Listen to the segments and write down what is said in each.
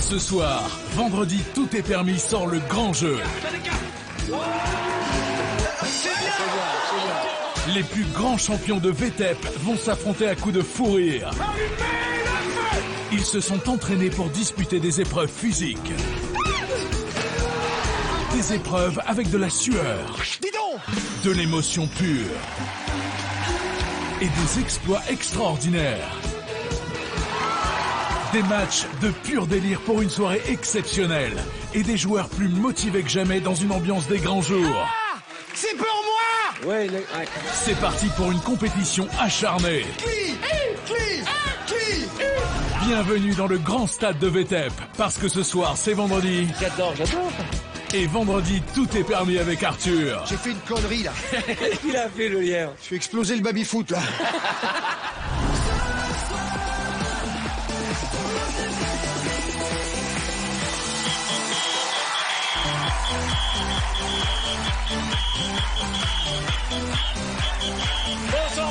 Ce soir, vendredi, tout est permis sort le grand jeu. Les plus grands champions de VTEP vont s'affronter à coups de fou rire. Ils se sont entraînés pour disputer des épreuves physiques. Des épreuves avec de la sueur. De l'émotion pure. Et des exploits extraordinaires. Des matchs de pur délire pour une soirée exceptionnelle. Et des joueurs plus motivés que jamais dans une ambiance des grands jours. Ah, c'est pour moi! Ouais. C'est parti pour une compétition acharnée. Bienvenue dans le grand stade de VTEP. Parce que ce soir, c'est vendredi. J'adore. Et vendredi, tout est permis avec Arthur. J'ai fait une connerie, là. Qu'est-ce qu'il a fait, le lièvre? Je vais exploser le baby-foot, là.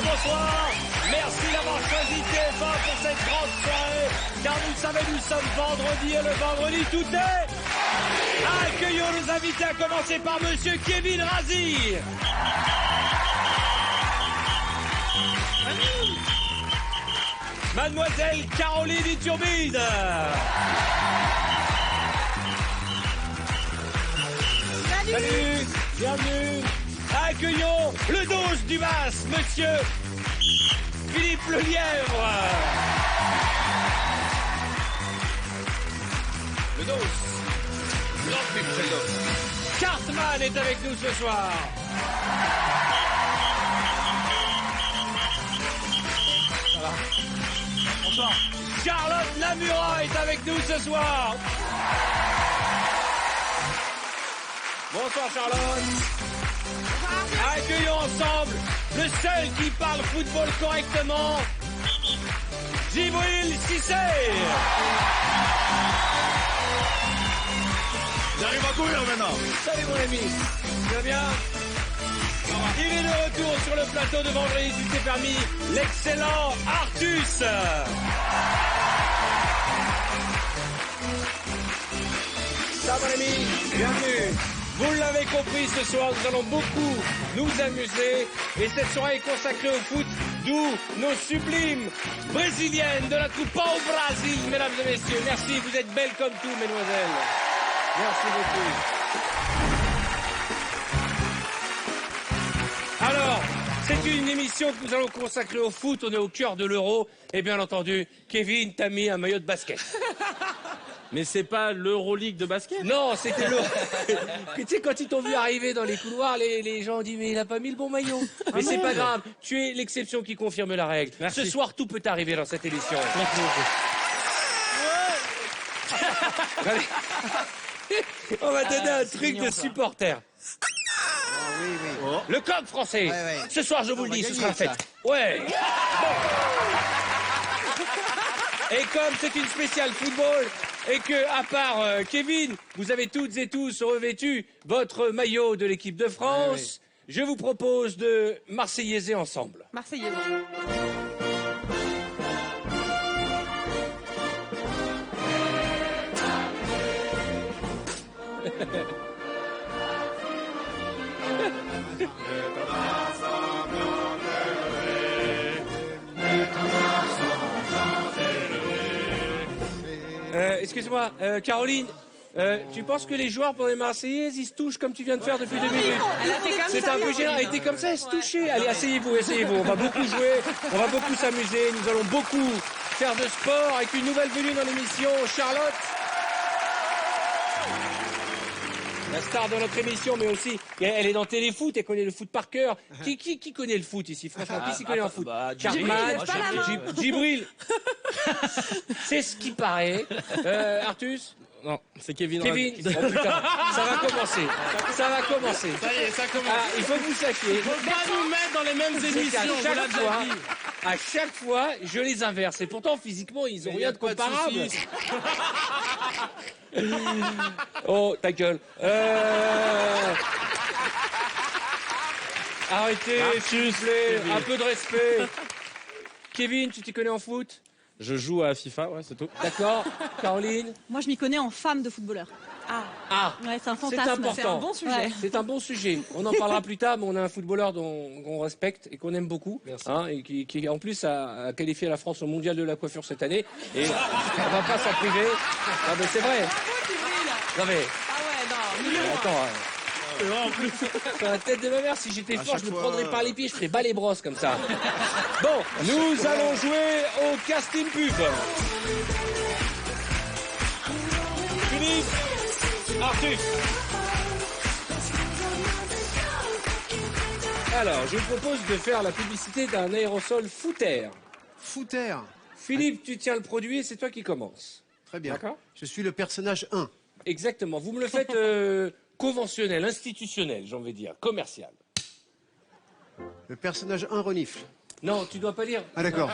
Bonsoir. Merci d'avoir choisi TF1 pour cette grande soirée. Car vous le savez, nous sommes vendredi et le vendredi, tout est... Accueillons nos invités, à commencer par Monsieur Kevin Razi. Mademoiselle Caroline Iturbide. Salut, bienvenue. Accueillons le dos du basse, Monsieur Philippe Lelièvre. Le dos. Cartman est avec nous ce soir. Ça va. Bonsoir. Charlotte Lamura est avec nous ce soir. Bonsoir Charlotte. Accueillons ensemble le seul qui parle football correctement, Djibril Cissé. J'arrive à courir maintenant. Salut mon ami, tu vas bien? Il est de retour sur le plateau de vendredi, tu t'es permis, l'excellent Artus. Ça mon ami, bienvenue. Vous l'avez compris, ce soir, nous allons beaucoup nous amuser. Et cette soirée est consacrée au foot, d'où nos sublimes brésiliennes de la Coupa au Brasil, mesdames et messieurs. Merci, vous êtes belles comme tout, mesdemoiselles. Merci beaucoup. Alors, c'est une émission que nous allons consacrer au foot. On est au cœur de l'Euro. Et bien entendu, Kevin t'a mis un maillot de basket. Mais c'est pas l'Euroleague de basket? Non, c'était le... Tu sais, quand ils t'ont vu arriver dans les couloirs, les gens ont dit, mais il a pas mis le bon maillot. Mais c'est pas grave, tu es l'exception qui confirme la règle. Merci. Ce soir, tout peut arriver dans cette émission. Merci beaucoup. On va donner un truc de supporter. Oui. Le coq français. Ouais. Ce soir, je vous le dis, ce sera la fête. Ouais. Et comme c'est une spéciale football, et que, à part Kevin, vous avez toutes et tous revêtu votre maillot de l'équipe de France, je vous propose de marseillaiser ensemble. Marseillaise. Excuse-moi, Caroline, tu penses que les joueurs pour les Marseillaises, ils se touchent comme tu viens de faire depuis 2 minutes? Elle a fait comme C'est ça. un peu gênant, elle était comme ça, elle se touchait. Allez, asseyez-vous. On va beaucoup jouer, on va beaucoup s'amuser, nous allons beaucoup faire de sport avec une nouvelle venue dans l'émission, Charlotte. La star de notre émission, mais aussi, elle est dans Téléfoot, elle connaît le foot par cœur. Qui connaît le foot ici? Franchement, qui s'y connaît en foot? Cartman, Djibril. C'est ce qui paraît. Artus? Non, c'est Kevin. Kevin, oh putain, ça va commencer. Ça va commencer. Ça y est, ça commence. Ah, il faut que vous sachiez. Faut pas nous mettre dans les mêmes C'est qu'à émissions, on l'a déjà dit. à chaque fois, je les inverse. Et pourtant, physiquement, ils ont rien de comparable. Oh, ta gueule. Arrêtez, s'il vous plaît. Un peu de respect. Kevin, tu t'y connais en foot? Je joue à FIFA, ouais, c'est tout. D'accord. Caroline? Moi, je m'y connais en femme de footballeur. Ah, Ouais, c'est un c'est fantasme. important. C'est un bon sujet. Ouais. C'est un bon sujet. On en parlera plus tard, mais on a un footballeur qu'on respecte et qu'on aime beaucoup. Hein, et qui, en plus, a qualifié la France au mondial de la coiffure cette année. Et on va pas s'en priver. Ah, mais c'est vrai. Non, mais. Ah ouais, non. Attends. En plus. Sur la tête de ma mère, si j'étais fort, je me prendrais par les pieds, je ferais bas les brosses comme ça. Bon, nous allons jouer au casting pub. Philippe, Artus. Alors, je vous propose de faire la publicité d'un aérosol Footer. Footer. Philippe, tu tiens le produit et c'est toi qui commences. Très bien. D'accord. Je suis le personnage 1. Exactement. Vous me le faites conventionnel, institutionnel, j'ai envie de dire, commercial. Le personnage 1 renifle. Non, tu dois pas lire. Ah d'accord.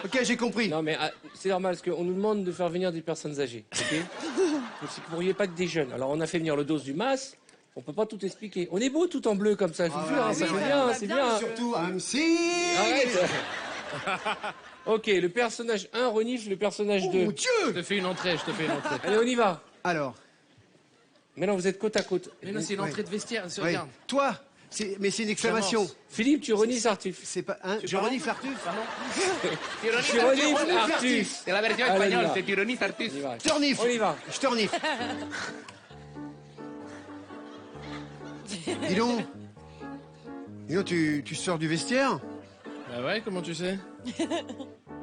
Ok, j'ai compris. Non, mais c'est normal, parce qu'on nous demande de faire venir des personnes âgées. Ok. Donc, c'est que vous pourriez pas être des jeunes. Alors, on a fait venir le dos du mas. On peut pas tout expliquer. On est beau tout en bleu comme ça, je vous jure, hein, ça fait bien, c'est bien. Surtout un Arrête. Ok, le personnage 1 renifle, le personnage 2. Mon Dieu. Je te fais une entrée. Allez, on y va. Alors, Maintenant, vous êtes côte à côte. Mais non, c'est une entrée de vestiaire, oui. regarde. Toi, mais c'est une exclamation. Philippe, tu renifles Artuf. C'est pas un. Je renifle Artus. Tu renifles Artuf. C'est la version Allez, espagnole, on y va. c'est tu renifles Artus. On y va. Je te renifle. On y va. Je te renifle. Dis donc. Dis donc, tu sors du vestiaire? Bah ouais, comment tu sais?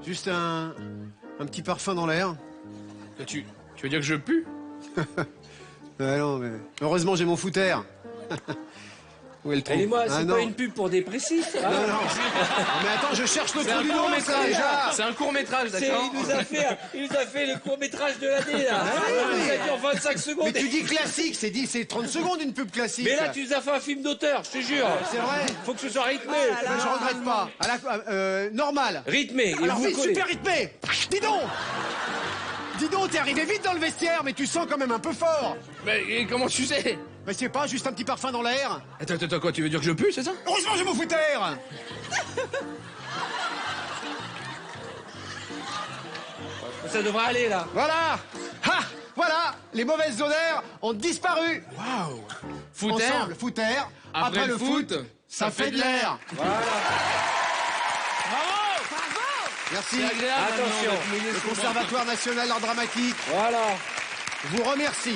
Juste un petit parfum dans l'air. Tu veux dire que je pue? Ah non, mais heureusement j'ai mon footer. Où est le trou? Et moi, c'est non. pas une pub pour dépressif. Hein. Non, non. Mais attends, je cherche le C'est trou un du court nom, ça, métrage. déjà. C'est un court métrage, d'accord? Il nous a fait le court métrage de l'année là. Il nous a dit en 25 secondes. Mais tu dis classique, c'est 30 secondes une pub classique. Mais là, tu nous as fait un film d'auteur, je te jure. C'est vrai. Faut que ce soit rythmé. Mais je regrette pas. Normal. Rythmé. Et Alors vous oui, collez. super rythmé. Dis donc. Dis donc, t'es arrivé vite dans le vestiaire, mais tu sens quand même un peu fort. Mais et comment tu sais? Mais c'est pas juste un petit parfum dans l'air. Attends, quoi, tu veux dire que je pue, c'est ça? Heureusement j'ai mon footer. Ça devrait aller là. Voilà. Ha. Voilà, les mauvaises odeurs ont disparu. Waouh! Footer, Ensemble, footer. après le foot, ça fait de l'air. Merci. c'est agréable. Attention. maintenant, d'être mouillé Le sous le Conservatoire national d'art dramatique Voilà. vous remercie.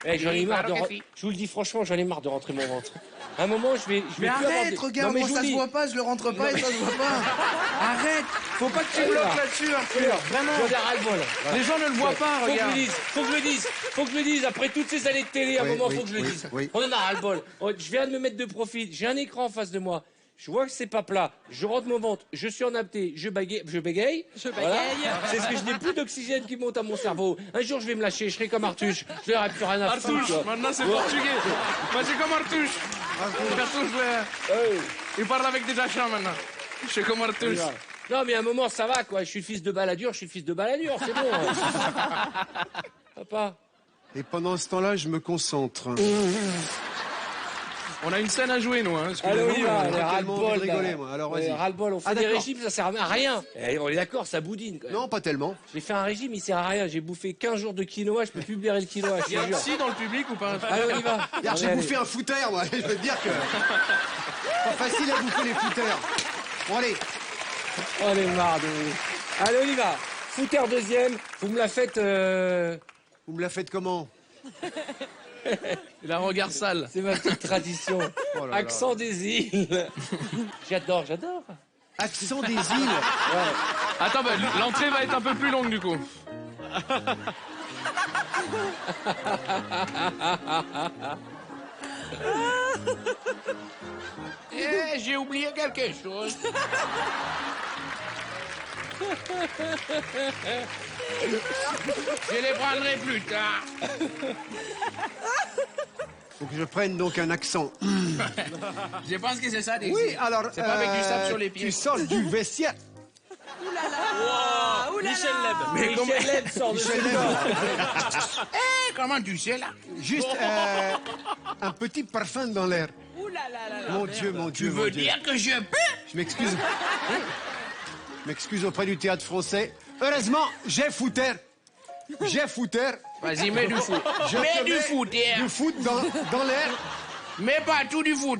J'en ai marre de. claro que si. Je vous le dis franchement, j'en ai marre de rentrer mon ventre. À un moment, je vais Mais plus avoir arrête, des- regarde, Non, mais moi je vous ça le se dis. voit pas, je le rentre pas et ça se voit pas. Arrête, faut pas que tu Allez, bloques va. là-dessus, Arthur. Vraiment. J'en ai ras-le-bol. Les gens ne le voient pas, Faut que je regarde. le dise, faut que je le dise, faut que je le dise. Après toutes ces années de télé, à un Oui, moment, oui, faut que je le oui, dise. oui. On en a ras-le-bol. Je viens de me mettre de profil. J'ai un écran en face de moi. Je vois que c'est pas plat. Je rentre mon ventre. Je suis en apnée. Je bégaye. Voilà. C'est ce que je n'ai plus d'oxygène qui monte à mon cerveau. Un jour, je vais me lâcher. Je serai comme Artuche. Je n'aurai plus rien à foutre. Artouche, quoi. maintenant c'est portugais. Moi c'est comme Artouche. Artouche, il parle avec des achats maintenant. Je suis comme Artouche. Non, mais à un moment, ça va, quoi. Je suis le fils de Balladur. C'est bon. Papa. Et pendant ce temps-là, je me concentre. On a une scène à jouer, nous. Hein, Allez, on y va. j'ai Ras-le-bol, tellement envie de là. rigoler, moi. Alors, vas-y. Ras-le-bol. On fait Ah, des d'accord. régimes, ça sert à rien. On est d'accord, ça boudine. Quand même. Non, pas tellement. J'ai fait un régime, il sert à rien. J'ai bouffé 15 jours de quinoa, je peux plus libérer le quinoa, je Il y a te un jure. psy dans le public ou pas? Allez, on y va. Regarde, j'ai Allez, bouffé un footer, moi. Je veux te dire que. Pas facile à bouffer les footers. Bon, allez. allez. On est marre de vous. Allez, on y va. Footer deuxième, vous me la faites. Vous me la faites comment? Il a un regard sale. C'est ma petite tradition. Oh là là. Accent des îles. J'adore. Accent des îles. Attends, bah, l'entrée va être un peu plus longue du coup. J'ai oublié quelque chose. Je les prendrai plus tard. Faut que je prenne donc un accent. Je pense que c'est ça. Des Oui, alors. C'est pas avec du sable sur les pieds. Tu sors du vestiaire. Michel Leb. Mais comment- Michel Leb sort de Michel ce Leb. corps. Comment tu sais là? Juste un petit parfum dans l'air. Mon Dieu, mon Dieu. Tu mon veux Dieu. dire que je peux? Je m'excuse. m'excuse auprès du théâtre français. Heureusement, j'ai footer. Vas-y, mets du foot. Mets du foot, Du foot dans l'air. Mets pas tout du foot,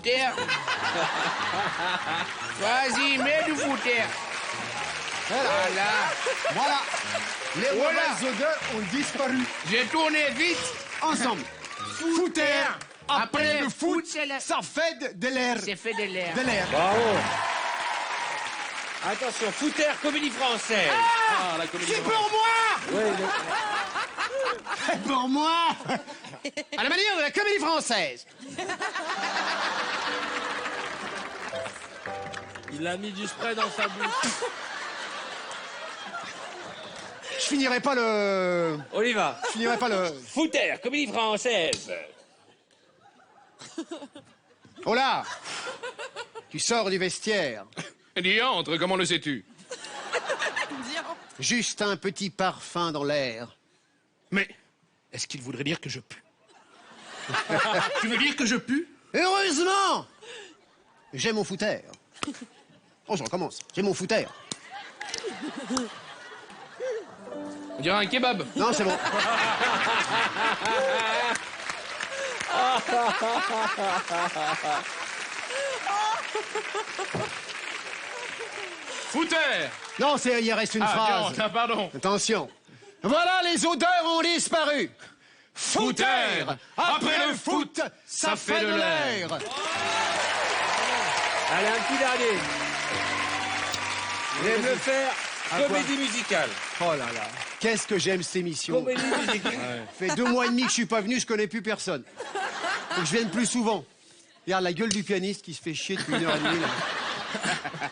Vas-y, mets du foot, Voilà. Les mauvaises odeurs ont disparu. J'ai tourné vite. Ensemble. Footer. Après le foot, c'est la- ça fait de l'air. C'est fait de l'air. De l'air. Bravo. Attention, Footer, comédie française. C'est pour moi. Ouais, C'est pour moi. À la manière de la comédie française. Il a mis du spray dans sa bouche. Je finirai pas le... on y va. Je finirai pas le... Footer, comédie française. Oh là. Tu sors du vestiaire. Diantre, comment le sais-tu? Juste un petit parfum dans l'air. Mais est-ce qu'il voudrait dire que je pue? Tu veux dire que je pue? Heureusement. J'ai mon footer. Oh, je recommence. J'ai mon footer. On dirait un kebab. Non, c'est bon. Footer! Non, il reste une phrase. Diantre, pardon. Attention. Voilà, les odeurs ont disparu. Footer. Après le foot, ça fait de l'air. Allez, un petit dernier. Vous allez me le faire. Comédie musicale. Oh là là. Qu'est-ce que j'aime cette émission. Comédie musicale. Ça fait 2 mois et demi que je suis pas venu, je connais plus personne. Faut que je vienne plus souvent. Regarde la gueule du pianiste qui se fait chier depuis 1h30. Là.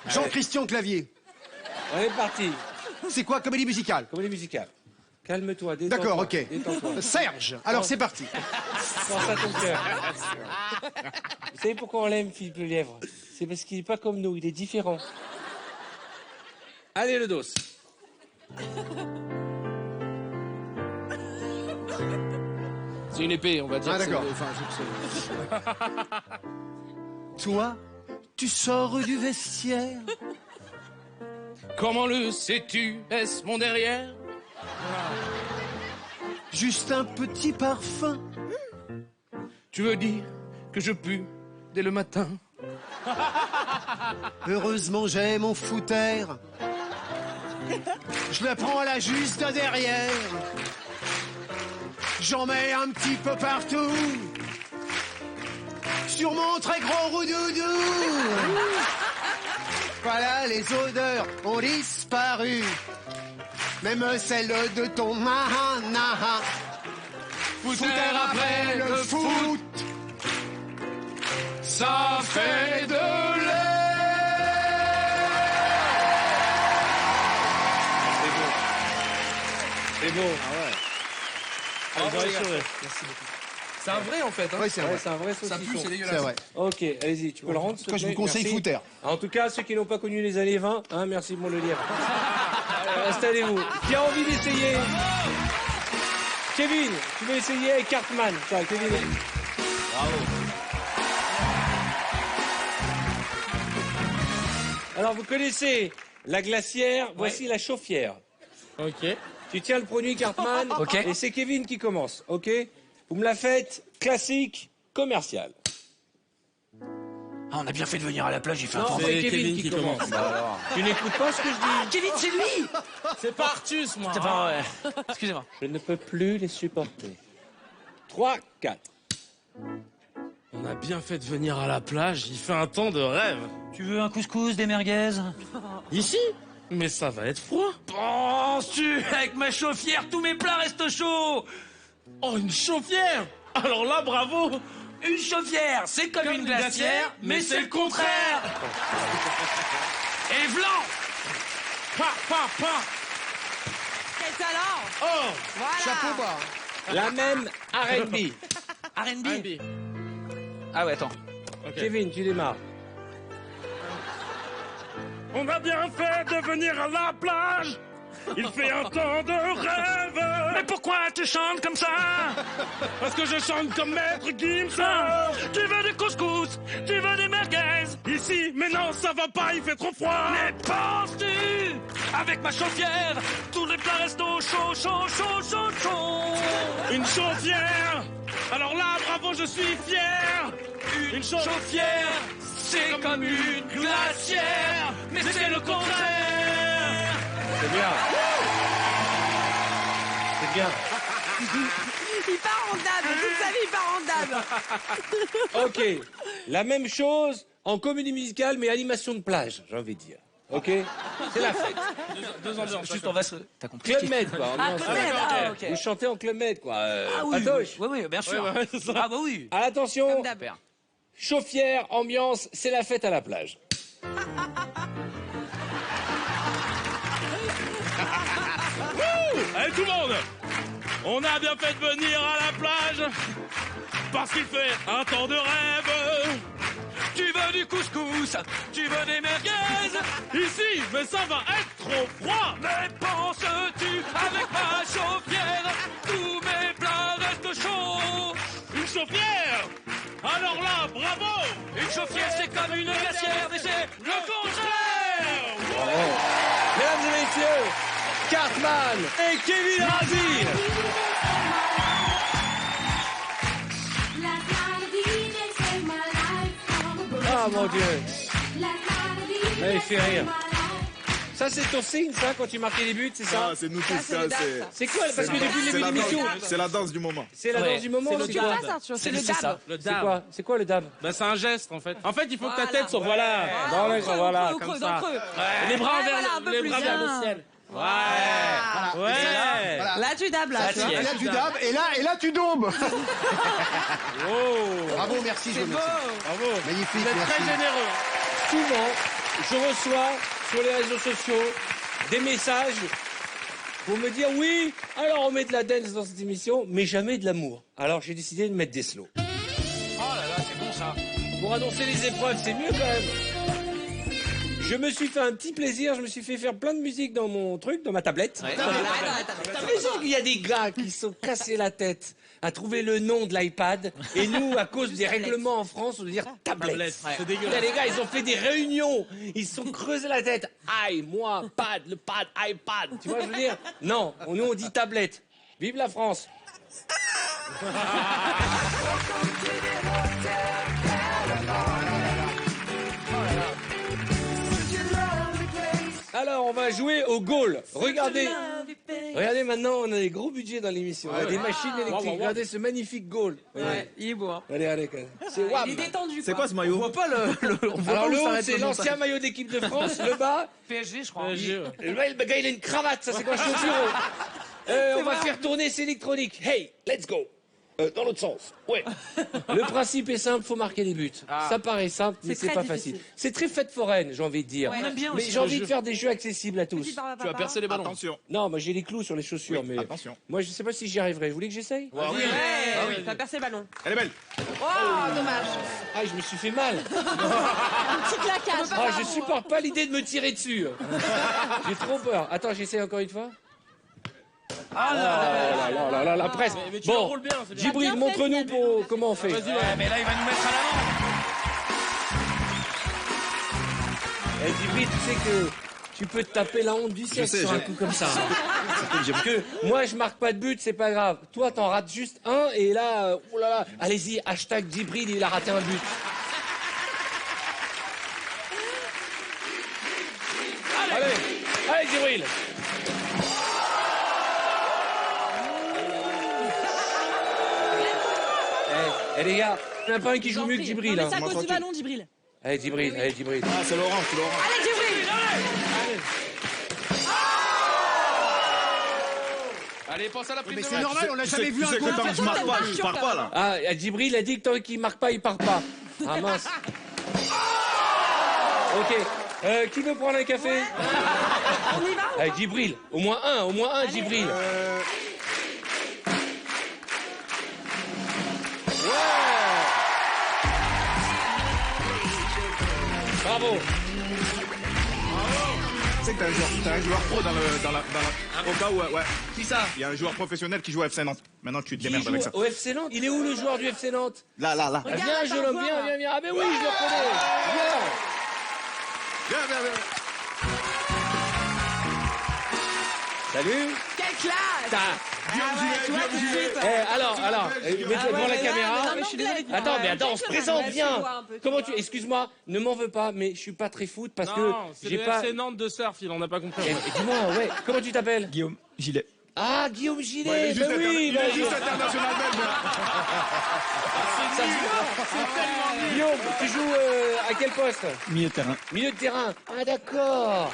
Jean-Christian Clavier. On est parti. C'est quoi, comédie musicale? Comédie musicale. Calme-toi, détends-toi. D'accord, ok. Détends-toi. Serge. Alors, c'est parti. Pense à ton cœur. Vous savez pourquoi on l'aime, Philippe Lelièvre? C'est parce qu'il n'est pas comme nous, il est différent. Allez, le dos. C'est une épée, on va dire. Ah, d'accord. Toi, tu sors du vestiaire. Comment le sais-tu? Est-ce mon derrière? Juste un petit parfum. Tu veux dire que je pue dès le matin? Heureusement, j'ai mon footer. Je le prends là juste de derrière. J'en mets un petit peu partout. Sur mon très gros roudoudou. Voilà, les odeurs ont disparu. Même celle de ton mahana. Footer après le foot. Ça fait de l'air. C'est beau. C'est un vrai en fait. Hein. Oui, c'est Ouais, vrai. c'est un vrai Ça saucisson. pue, c'est C'est dégueulasse. vrai. Ok, allez-y, tu peux le rendre. En tout cas, je vous conseille Merci. footer. En tout cas, ceux qui n'ont pas connu les années 20, hein, merci mon le lire. Installez-vous. Qui a envie d'essayer? Kevin, tu veux essayer avec Cartman? Tiens, Kevin. Bravo. Alors, vous connaissez la glacière, voici la chauffière. Ok. Tu tiens le produit Cartman, et c'est Kevin qui commence, ok? Vous me la faites classique, commercial. Ah, on a bien fait de venir à la plage, il fait un Non, temps. c'est Kevin qui commence. Tu n'écoutes pas ce que je dis? Kevin, c'est lui. C'est pas Artus, moi. C'est pas vrai. Excusez-moi. Je ne peux plus les supporter. 3, 4. On a bien fait de venir à la plage, il fait un temps de rêve. Tu veux un couscous, des merguez? Ici? Mais ça va être froid. Penses-tu? Avec ma chauffière, tous mes plats restent chauds. Oh, une chauffière. Alors là, bravo. Une chauffière, c'est comme une glacière, mais c'est le contraire. Et vlan. Pa, pa, pa. Quel talent! Oh, Voilà! Chapeau bas. La même R&B. R&B. Ah ouais, attends. Kevin, tu démarres. on a bien fait de venir à la plage. Il fait un temps de rêve. Mais pourquoi tu chantes comme ça? Parce que je chante comme Maître Gims. Tu veux du couscous, tu veux des merguez. Ici, mais non, ça va pas, il fait trop froid. Mais penses-tu, avec ma chauffière, tous les plats restent au chaud, chaud, chaud, chaud, chaud. Une chauffière. Alors là, bravo, je suis fier. Une chauffière, c'est comme une glacière, mais c'est le contraire. C'est bien. C'est bien. Il part en dab. Toute sa vie, il part en dab. Ok. La même chose en comédie musicale, mais animation de plage, j'ai envie de dire. Ok. C'est la fête. Deux ambiances. Juste, on va se... T'as compris? Club Med, quoi. ambiance. Club Med, ah, ok. Vous chantez en Club Med, quoi. Ah oui, Patoche. oui, bien sûr. Ouais, c'est ça. Ah bah oui. Ah, attention. Comme d'hab. Chauffière, ambiance, c'est la fête à la plage. Allez, tout le monde. On a bien fait de venir à la plage. Parce qu'il fait un temps de rêve. Tu veux du couscous, tu veux des merguez. Ici, mais ça va être trop froid. Mais penses-tu, avec ma chauffière, tous mes plats restent chauds. Une chauffière. Alors là, bravo. Une chauffière, c'est comme une glacière, mais c'est le contraire. Mesdames et messieurs, Cartman et Kevin Razi. Ah mon Dieu. Mais il fait rire. Ça c'est ton signe, ça, quand tu marquais les buts, c'est ça? Ah, c'est nous tous, Ça, c'est le dab, ça. C'est quoi? Parce que depuis le début de l'émission, c'est la danse du moment. c'est la danse du moment. c'est le C'est Tu quoi? vois ça, Arthur, c'est le C'est ça. dab. Le C'est dab. quoi? C'est quoi le dab? Ben, c'est un geste, en fait. En fait, il faut que ta Voilà. tête soit voilà. Dans les Creux, voilà, creux, comme creux, ça. dans creux. Ouais. Les bras Ouais, vers voilà, un peu les plus bras vers le bien. ciel. Ouais. Voilà. Ouais. Là, tu dabs, là. tu vois. Et là, tu dabs, et là, tu daubes. Oh. Bravo, merci, je C'est vous beau. remercie. Bravo. Magnifique, Vous êtes très merci. généreux. Souvent, je reçois sur les réseaux sociaux des messages pour me dire oui, alors on met de la dance dans cette émission, mais jamais de l'amour. Alors j'ai décidé de mettre des slows. Oh là là, c'est bon ça. Pour annoncer les épreuves, c'est mieux quand même. Je me suis fait un petit plaisir, je me suis fait faire plein de musique dans mon truc, dans ma tablette. T'imagines qu'il y a des gars qui se sont cassés la tête à trouver le nom de l'iPad, et nous, à cause des règlements en France, on veut dire tablette. C'est dégueulasse. Putain, les gars, ils ont fait des réunions, ils se sont creusés la tête. Aïe, moi, pad, le pad, iPad. Tu vois, je veux dire, non, nous on dit tablette. Vive la France. Alors, on va jouer au goal. Regardez. Regardez, maintenant, on a des gros budgets dans l'émission. On a des machines électriques. Regardez ce magnifique goal. Ouais, il est beau. Hein. Allez, allez. C'est Il wham. est détendu. C'est quoi ce maillot? On voit pas on voit Alors, pas où le haut, s'arrête c'est le l'ancien montage. maillot d'équipe de France. Le bas, PSG, je crois. le gars, il a une cravate. Ça, c'est quand je suis au bureau. On va faire tourner, c'est électronique. Hey, let's go. Dans l'autre sens. Ouais. Le principe est simple, faut marquer des buts. Ça paraît simple, mais C'est c'est très pas difficile. facile. C'est très fête foraine, j'ai envie de dire. Ouais. On aime bien Mais aussi j'ai le envie de jeu. faire des jeux accessibles à tous. Petit barbe à Tu vas papa. percer les ballons. Attention. Non, moi j'ai les clous sur les chaussures, Oui, mais attention. moi je sais pas si j'y arriverai. Vous voulez que j'essaye? Ouais, t'as percé le ballon. Elle est belle. Oh, dommage. Ah, je me suis fait mal. Un petit claquage. Ah, je supporte pas l'idée de me tirer dessus. J'ai trop peur. Attends, j'essaye encore une fois. Ah là là, la presse. Mais tu Bon, enroules bien, c'est bien. Djibril, T'as bien fait, montre-nous finalement. pour comment on fait. Ouais, mais là, il va nous mettre à l'avant. Eh, Djibril, tu sais que tu peux te taper la honte du siècle sais, sur un j'ai- coup comme ça. Parce que moi, je marque pas de but, c'est pas grave. Toi, t'en rates juste un, et là, oh là là, allez-y, hashtag Djibril, il a raté un but. Allez, Djibril. Eh, les gars, il n'y en a pas un qui joue mieux que Djibril. Non, Hein. mais c'est à cause du tranquille. ballon, Djibril. Allez, Djibril, allez, Djibril. Ah, c'est Laurent, c'est Laurent. Allez, Djibril. Allez, pense à la prise Mais de c'est match. normal, on l'a jamais vu Tu un sais que goal. tant que je marque pas, je pars pas là. Ah, Djibril a dit que tant qu'il marque pas, il part pas. Ah mince. Ok. Qui veut prendre un café? On y va ou Allez, pas Djibril. Au moins un, Djibril. Bravo. sais que t'as un joueur pro dans la... Au cas où, ouais. Qui ça? Il y a un joueur professionnel qui joue à FC Nantes. Maintenant, tu te démerdes avec ça. Au FC Nantes? Il est où le joueur du FC Nantes? Là. Viens, jeune homme, viens. Ah ben oui, je le reconnais. Viens. Viens. Salut. Quelle classe! Alors, mets-toi devant la caméra. mais je suis désolée. Attends, on se présente bien. Comment tu... Excuse-moi, ne m'en veux pas, mais je suis pas très foot parce que c'est j'ai le pas... FC Nantes de surf, on n'a pas compris. Dis-moi, ouais, comment tu t'appelles? Guillaume Gilet. Ah, Guillaume Gilet, Ouais, il est juste international belge. Guillaume, tu joues à quel poste? Milieu de terrain. Milieu de terrain. Ah d'accord.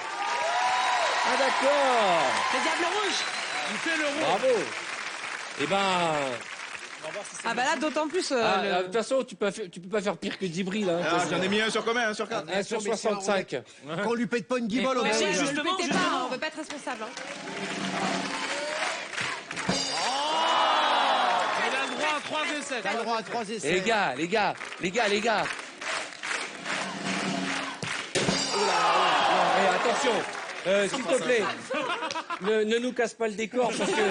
Le Diable Rouge! Il fait le rond. Bravo. Eh ben... Ah bah là, d'autant plus... De toute façon, tu peux pas faire pire que Djibril. Hein, J'en ai mis un sur combien? Un sur 4? 1 sur 65. Quand on lui pète pas une guibole au Mais belge. justement, on veut pas être responsable. Il a le droit à 3 essais. T'as le droit à 3 essais. Les gars. Attention, s'il te plaît, ne nous casse pas le décor parce que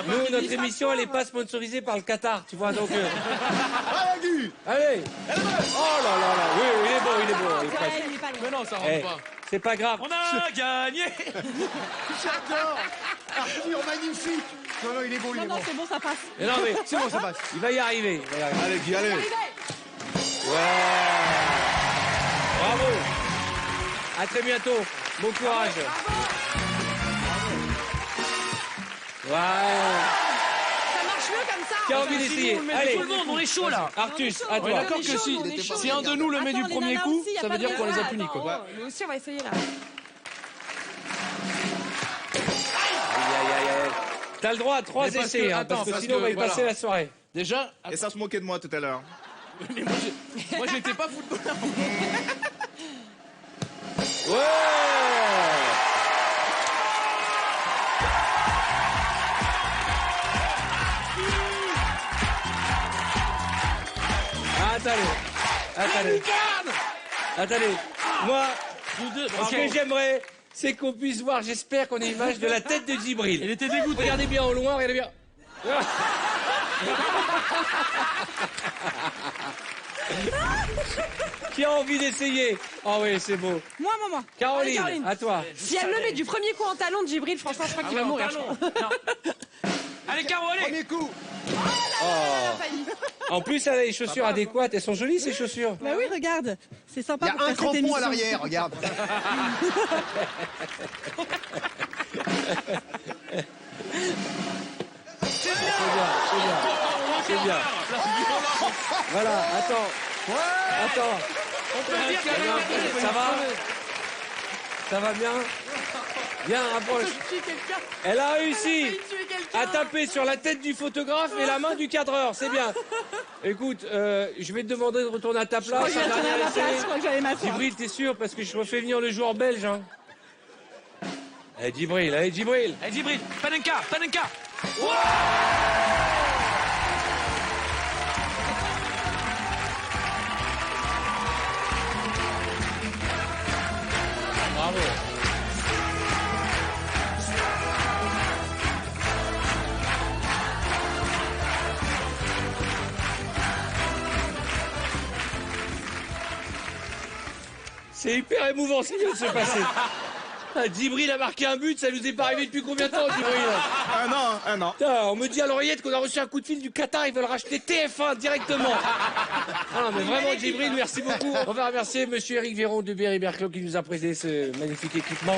nous, notre émission, elle est pas sponsorisée par le Qatar, tu vois, donc... Allez. Oh là, oui, il est beau. Il est presque. Mais non, ça rentre pas. C'est pas grave. On a gagné. J'adore. Arthur, magnifique. Non, il est beau, Non, c'est bon, ça passe. Mais non, mais C'est bon, ça passe. il va y arriver. Allez, Guy, allez. Ouais. Bravo. À très bientôt. Bon courage. Ouais. Ça marche mieux comme ça. Qui a envie d'essayer? Allez. Tout le monde, on est chaud là. Artus, à On est toi. d'accord que si un de nous le met du premier coup, ça veut dire qu'on les a punis, quoi. Nous aussi, on va essayer là. Aïe. T'as le droit à 3 Mais parce essais, que- hein, attends, parce que parce sinon on va y que, voilà. passer la soirée. Déjà, Et ça se moquait de moi tout à l'heure. mais moi j'étais pas footballeur. Ouais. Attendez. Moi, ce que j'aimerais, c'est qu'on puisse voir, j'espère qu'on a une image de la tête de Djibril. Il était dégoûté. Regardez bien au loin, regardez bien. Qui a envie d'essayer? Oh oui, c'est beau. Moi. Caroline, Allez, Caroline. à toi. Si elle le met du premier coup en talon de Djibril, franchement, je crois qu'il va mourir. Allez, Caro, allez. Premier coup. En plus, elle a les chaussures adéquates. Elles sont jolies, ces chaussures. Bah oui, regarde. C'est Il sympa y a pour un faire cette crampon émission. à l'arrière, regarde. C'est bien. Voilà, attends. Ça va? Ça va bien? Viens, rapproche. Elle a réussi à taper sur la tête du photographe et la main du cadreur. C'est bien. Écoute, je vais te demander de retourner à ta place. Je vais retourner à ma place, je crois que j'allais m'asseoir. Djibril, t'es sûr? Parce que je refais venir le joueur belge. Hein. Allez, Djibril. Allez, Djibril, Panenka. Bravo. C'est hyper émouvant ce qui vient de se passer. Ah, Djibril a marqué un but, ça nous est pas arrivé depuis combien de temps, Djibril? Un an. Putain, on me dit à l'oreillette qu'on a reçu un coup de fil du Qatar, ils veulent racheter TF1 directement. Ah, mais vraiment, Djibril, merci beaucoup. On va remercier monsieur Eric Véron de Berry-Berclos qui nous a prêté ce magnifique équipement.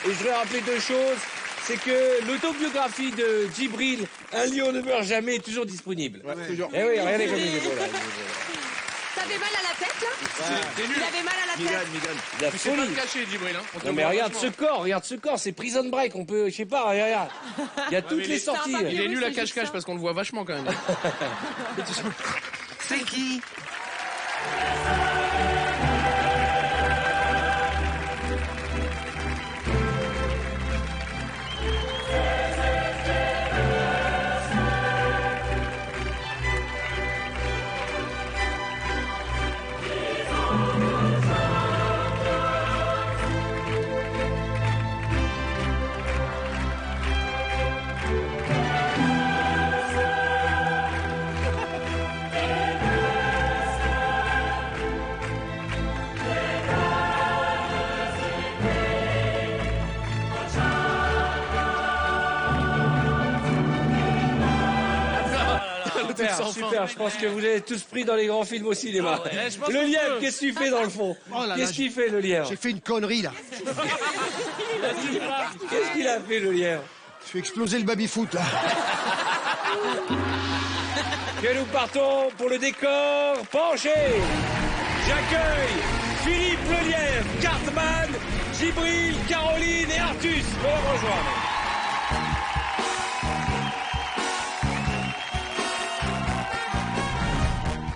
Et je voudrais rappeler 2 choses. C'est que l'autobiographie de Djibril, Un lion ne meurt jamais, est toujours disponible. Ouais, toujours. Eh oui, regardez comme il est beau là. T'avais mal à la tête là? T'es nul. Il avait mal à la tête. Migane. Il a Tu sais pas folie. te cacher, Djibril. Hein. On te Non mais voit regarde vachement. ce corps, c'est Prison Break, on peut, je sais pas, regarde. Il y a toutes mais les sorties. Il est Oui, nul c'est à juste cache-cache ça. parce qu'on le voit vachement quand même. C'est qui? super, super. Je pense que vous avez tous pris dans les grands films au cinéma. Le lièvre, qu'est-ce que tu fais dans le fond? Qu'est-ce qu'il fait, le lièvre? J'ai fait une connerie, là. Qu'est-ce qu'il a fait, le lièvre? Je vais exploser le baby-foot, là. Que nous partons pour le décor penché. J'accueille Philippe Lelièvre, Cartman, Djibril, Caroline et Artus pour me rejoindre.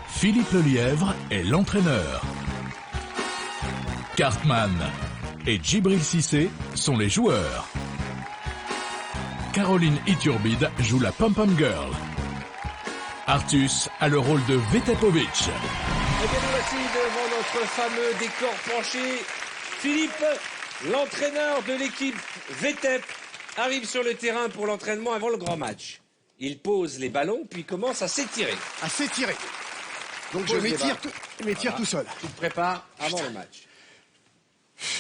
Philippe Lelièvre est l'entraîneur. Cartman et Djibril Cissé sont les joueurs. Caroline Iturbide joue la pom-pom girl. Artus a le rôle de Vetepovic. Et bien nous voici devant notre fameux décor penché. Philippe, l'entraîneur de l'équipe VTEP, arrive sur le terrain pour l'entraînement avant le grand match. Il pose les ballons puis commence à s'étirer. À s'étirer. Donc je m'étire tout seul. Tu te prépares avant le match.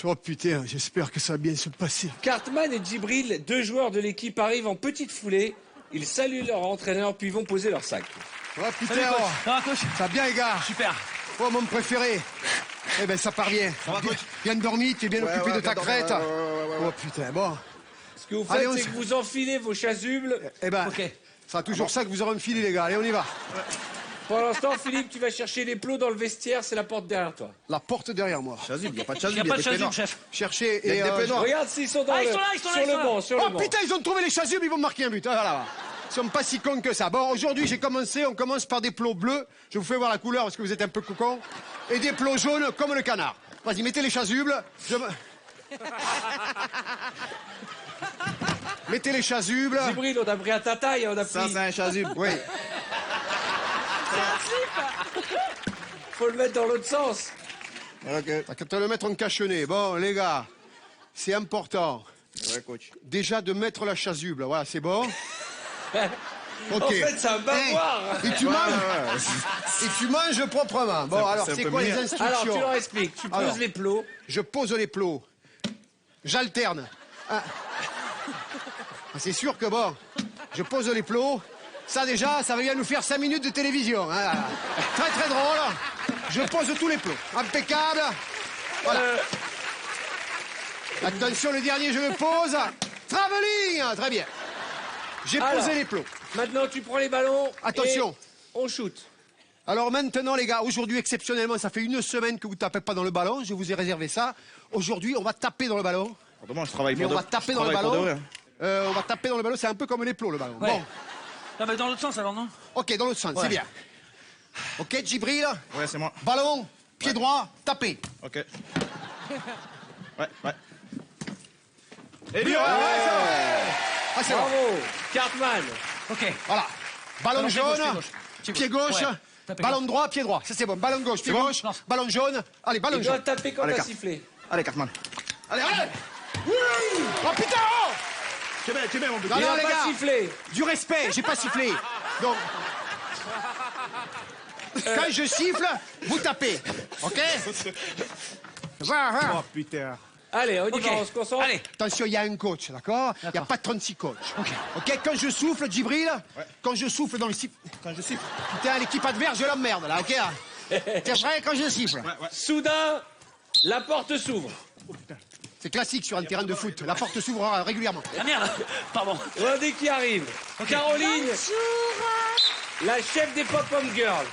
Oh putain, j'espère que ça va bien se passer. Cartman et Djibril, deux joueurs de l'équipe, arrivent en petite foulée. Ils saluent leur entraîneur puis vont poser leur sac. Oh putain, Salut, coach. Ça va, coach? Ça va bien les gars? Super. Oh mon préféré. Eh ben ça part bien. Ça va, coach? Bien dormi, tu es bien occupé de ta crête. ouais. Oh putain, bon. Ce que vous Allez, faites, c'est que vous enfilez vos chasubles. Eh ben, Ok. ça sera toujours ça que vous aurez enfilé les gars. Allez, on y va. Pour l'instant, Philippe, tu vas chercher les plots dans le vestiaire, c'est la porte derrière toi. La porte derrière moi. Chasuble, y a pas de Il n'y chasuble, a pas de des chasuble, peignoirs. chef. Cherchez Y a et... des peignoirs. Regarde s'ils sont dans Ah, le, ils sont là, ils sont là, sur ils le sont là. banc, sur le Oh banc. putain, ils ont trouvé les chasubles, ils vont marquer un but. Ah, voilà. Ils sont pas si cons que ça. Bon, aujourd'hui, on commence par des plots bleus. Je vous fais voir la couleur parce que vous êtes un peu cocon. Et des plots jaunes comme le canard. Vas-y, mettez les chasubles. Mettez les chasubles. Djibril, on a pris à ta taille, on a Ça, pris... c'est un chasuble. Oui. Faut le mettre dans l'autre sens. Ok. T'as qu'à te le mettre en cache-nez. Bon, les gars, c'est important. Ouais, coach. Déjà de mettre la chasuble. Voilà, c'est bon. Ok. En fait, c'est un bavoir. Et tu manges. Et tu manges proprement. Bon, alors, c'est un c'est peu quoi les mignon. instructions? Alors, tu leur expliques. Tu poses Alors. les plots. Je pose les plots. J'alterne. Ah. Ah, c'est sûr que bon, je pose les plots. Ça déjà, ça va bien nous faire 5 minutes de télévision. Hein. Très très drôle. Je pose tous les plots. Impeccable. Voilà. Attention, le dernier, je le pose. Travelling. Très bien. J'ai Alors. posé les plots. Maintenant, tu prends les ballons. Attention. Et on shoot. Alors maintenant, les gars, aujourd'hui, exceptionnellement, ça fait 1 semaine que vous ne tapez pas dans le ballon. Je vous ai réservé ça. Aujourd'hui, on va taper dans le ballon. Autrement, je travaille Mais pour on va taper dans le travaille pour ballon. de vrai. On va taper dans le ballon, c'est un peu comme les plots, le ballon. Ouais. Bon, Ah, bah, dans l'autre sens, alors, non? ok, dans l'autre sens, Ouais. c'est bien. Ok, Djibril, Ouais, c'est moi. ballon, pied droit, tapez. Ok. Ouais. Et bien, Ah, c'est bon. Bravo. Cartman. Ok. Voilà. Ballon Alors, pied jaune, gauche, pied gauche, Ouais. Tapez ballon gauche. droit, pied droit. Ça, c'est bon. Ballon gauche, pied bon gauche, Non. ballon jaune. Allez, ballon Il doit jaune. taper quand Allez, t'as carte. sifflé. Allez, Cartman. Allez, allez. Oui. Oh putain, oh. Tu es bien, mon but. Non, Il non, a les pas gars. sifflé. Du respect, j'ai pas sifflé. Donc, quand je siffle, vous tapez. Ok? Va. Oh, putain. Allez, on y Ok. va, on se concentre. Allez. Attention, il y a un coach, d'accord? Il n'y a pas 36 coachs. Ok, quand je souffle, Djibril, quand je souffle dans le siffle. Quand je siffle. Putain, l'équipe adverse, je l'emmerde, là, ok? C'est vrai, quand je siffle. Soudain, la porte s'ouvre. C'est classique sur un terrain de foot. La porte s'ouvre régulièrement. Ah, merde. Pardon. Regardez qui arrive. Caroline, la chef des pop-pom girls.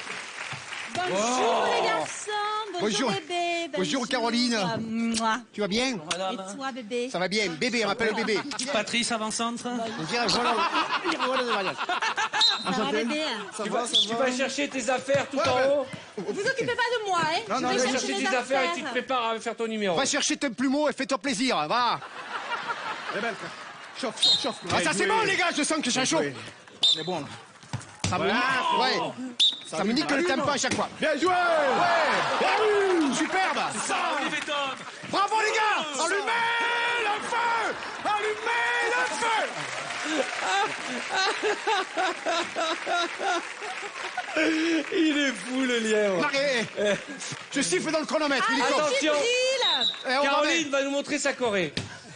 Bonjour les garçons, bonjour, Bonjour. bébé. Bonjour, Caroline. Mouah. Tu vas bien? Et toi bébé? Ça va bien. Bébé, on m'appelle bébé. Patrice, avant-centre. On dirait voilà. Ça va bébé? Tu vas chercher tes affaires tout en haut. Vous occupez pas de moi, hein? Non, Je non, vais Tu vas chercher chercher mes tes affaires et tu te prépares à faire ton numéro. Va chercher ton plumeau et fais-toi plaisir. Va. Elle est belle, frère. Chauffe. Ah, ça c'est bon, les gars. Je sens que ça chauffe. On est bon, là. Ça me ça me nique le tempo à chaque fois. Bien joué. Superbe. Ça, Olivier Tom. Bravo, les gars. Allumez le feu. Allumez le feu. Il est fou le lièvre. Marie, je siffle dans le chronomètre. Il est con. Attention, Gilles! Eh, on va Caroline va nous montrer sa choré.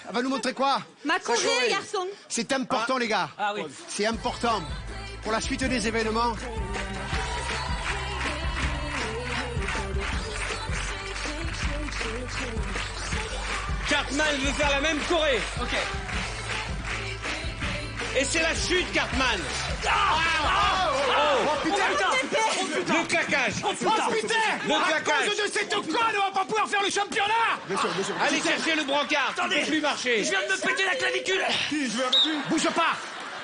Elle va nous montrer quoi? Ma Corée. Corée, garçon! C'est important, les gars. Ah oui. C'est important. pour la suite des événements. Cartman veut faire la même choré. Ok. Et c'est la chute, Cartman. Oh putain, Le claquage. Oh putain, Le à claquage. cause de cette conne, on va pas pouvoir faire le championnat. Allez chercher le brancard. Attendez. Tu peux plus marcher. Je viens de me péter la clavicule. Qui? Je vais avec lui. Bouge pas.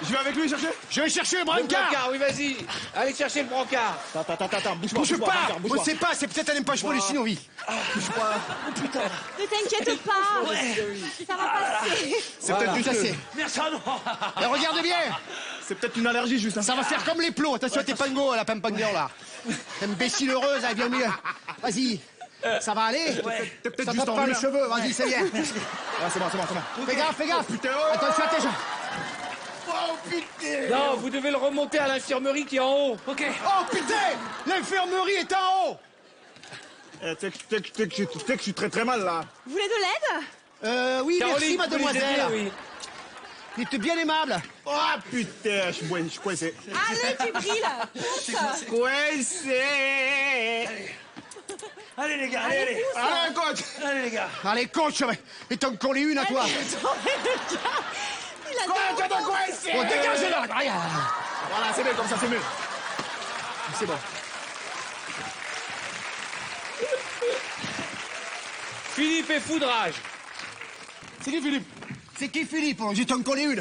Je vais avec lui chercher. Je vais chercher le Le brancard. brancard, oui, vas-y. Allez chercher le brancard. Attends, bouge Bouge pas. regarde, On sait pas, c'est peut-être un empêchement de Sinovi. Ne t'inquiète pas. Ça va passer. C'est peut-être Tout juste. ça c'est. Merci, non. Et regarde bien. C'est peut-être une allergie juste. Ça va faire comme les plots. Attention à tes pingos, à la pampangue là. Imbécile heureuse, elle vient mieux. Vas-y. Ça va aller. T'es peut-être Ça juste tape en pas vue, les là. cheveux. Vas-y, c'est bien. Ah, c'est bon. Fais gaffe, fais gaffe. putain, oh. Attention à tes jambes. Oh putain. Non, vous devez le remonter à l'infirmerie qui est en haut. Ok. Oh putain. L'infirmerie est en haut. Tu sais que je suis très mal là. Vous voulez de l'aide? Oui, merci, Caroline, vous pouvez les aider, mademoiselle. oui. Il était bien aimable. Oh putain, je suis coincé. Allez, tu brilles. Coincé. Allez, les gars, allez. Allez, coach. Allez, les gars. Allez, coach. Et t'en colles une à toi. Il a Coach, t'as coincé. Bon, dégagez là. Voilà, c'est bien comme ça, c'est mieux. C'est bon. Philippe et Foudrage. C'est qui, Philippe? C'est qui, Philippe? J'ai t'en collé une.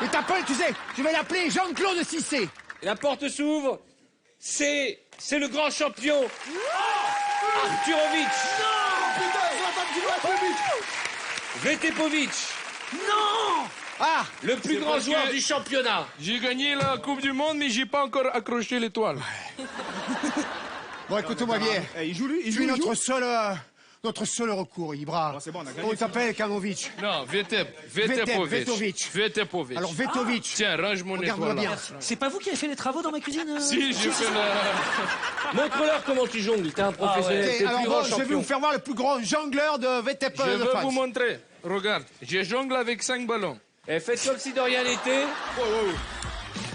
Et t'appelles, tu sais, je vais l'appeler Jean-Claude Cissé. La porte s'ouvre. C'est le grand champion. Arturovic. Vetepovic. Non. Ah, Le plus grand parce joueur que- du championnat. J'ai gagné la Coupe du Monde, mais j'ai pas encore accroché l'étoile. bon, écoute-moi bien. Il joue lui, il Tu joue. es il joue. notre seul recours, Ibra. Ah, c'est bon, on a gagné, On ça. t'appelle Kamovic. Non, Vetepovic. Vetepovic. Alors, Vetovic. Tiens, range mon Regarde-moi étoile. bien. là. C'est pas vous qui avez fait les travaux dans ma cuisine? Si, j'ai fait la... Montre-leur comment tu jongles. T'es un professionnel. Ok, T'es le alors plus bon, grand je vais champion. vous faire voir le plus grand jongleur de VTP Je de veux France. vous montrer. Regarde, je jongle avec 5 ballons. Et faites comme si de rien n'était.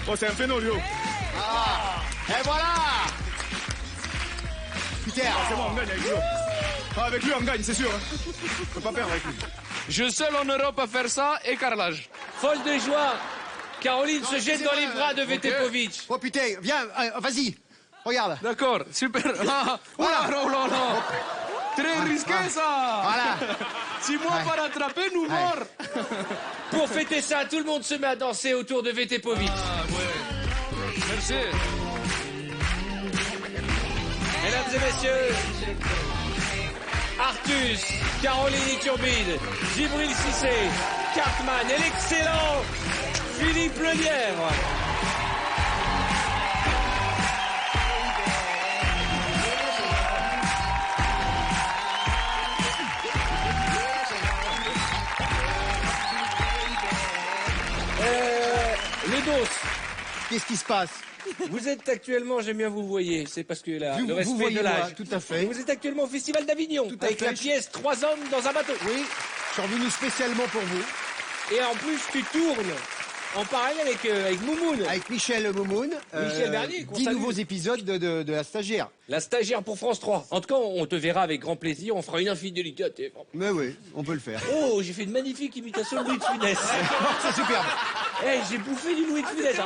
Oh, c'est un phénomène, Lio. Et voilà. Putain, C'est bon, on gagne avec lui. Ah, avec lui, on gagne, c'est sûr. Hein. On peut pas perdre avec lui. Je suis seul en Europe à faire ça et carrelage. Folle de joie. Caroline se jette dans les bras de Vetepovic. oh putain, viens, vas-y. Regarde. D'accord, super. Ah, oula, oh là là. Très risqué ça. Voilà. Si moi Ouais. pas rattraper, nous mort. Pour fêter ça, tout le monde se met à danser autour de Vetepovic. Ah ouais. Merci. Mesdames et messieurs, Artus, Caroline Iturbide, Djibril Cissé, Cartman et l'excellent Philippe Lelièvre. Le dos. Qu'est-ce qui se passe? Vous êtes actuellement, j'aime bien vous voyez, c'est parce que Vous- le vous respect voyez de moi, l'âge. tout à fait. Vous êtes actuellement au Festival d'Avignon, à avec fait. la pièce 3 hommes dans un bateau. Oui, je suis revenu spécialement pour vous. Et en plus, tu tournes en parallèle avec Moumoun, Avec Michel Moumoun. Michel Bernier, qu'on 10 salue. nouveaux épisodes de la stagiaire. la stagiaire pour France 3. En tout cas, on te verra avec grand plaisir, on fera une infidélité. Mais oui, on peut le faire. Oh, j'ai fait une magnifique imitation de Louis de Funès. C'est superbe. Eh, j'ai bouffé du Louis de Funès. hein.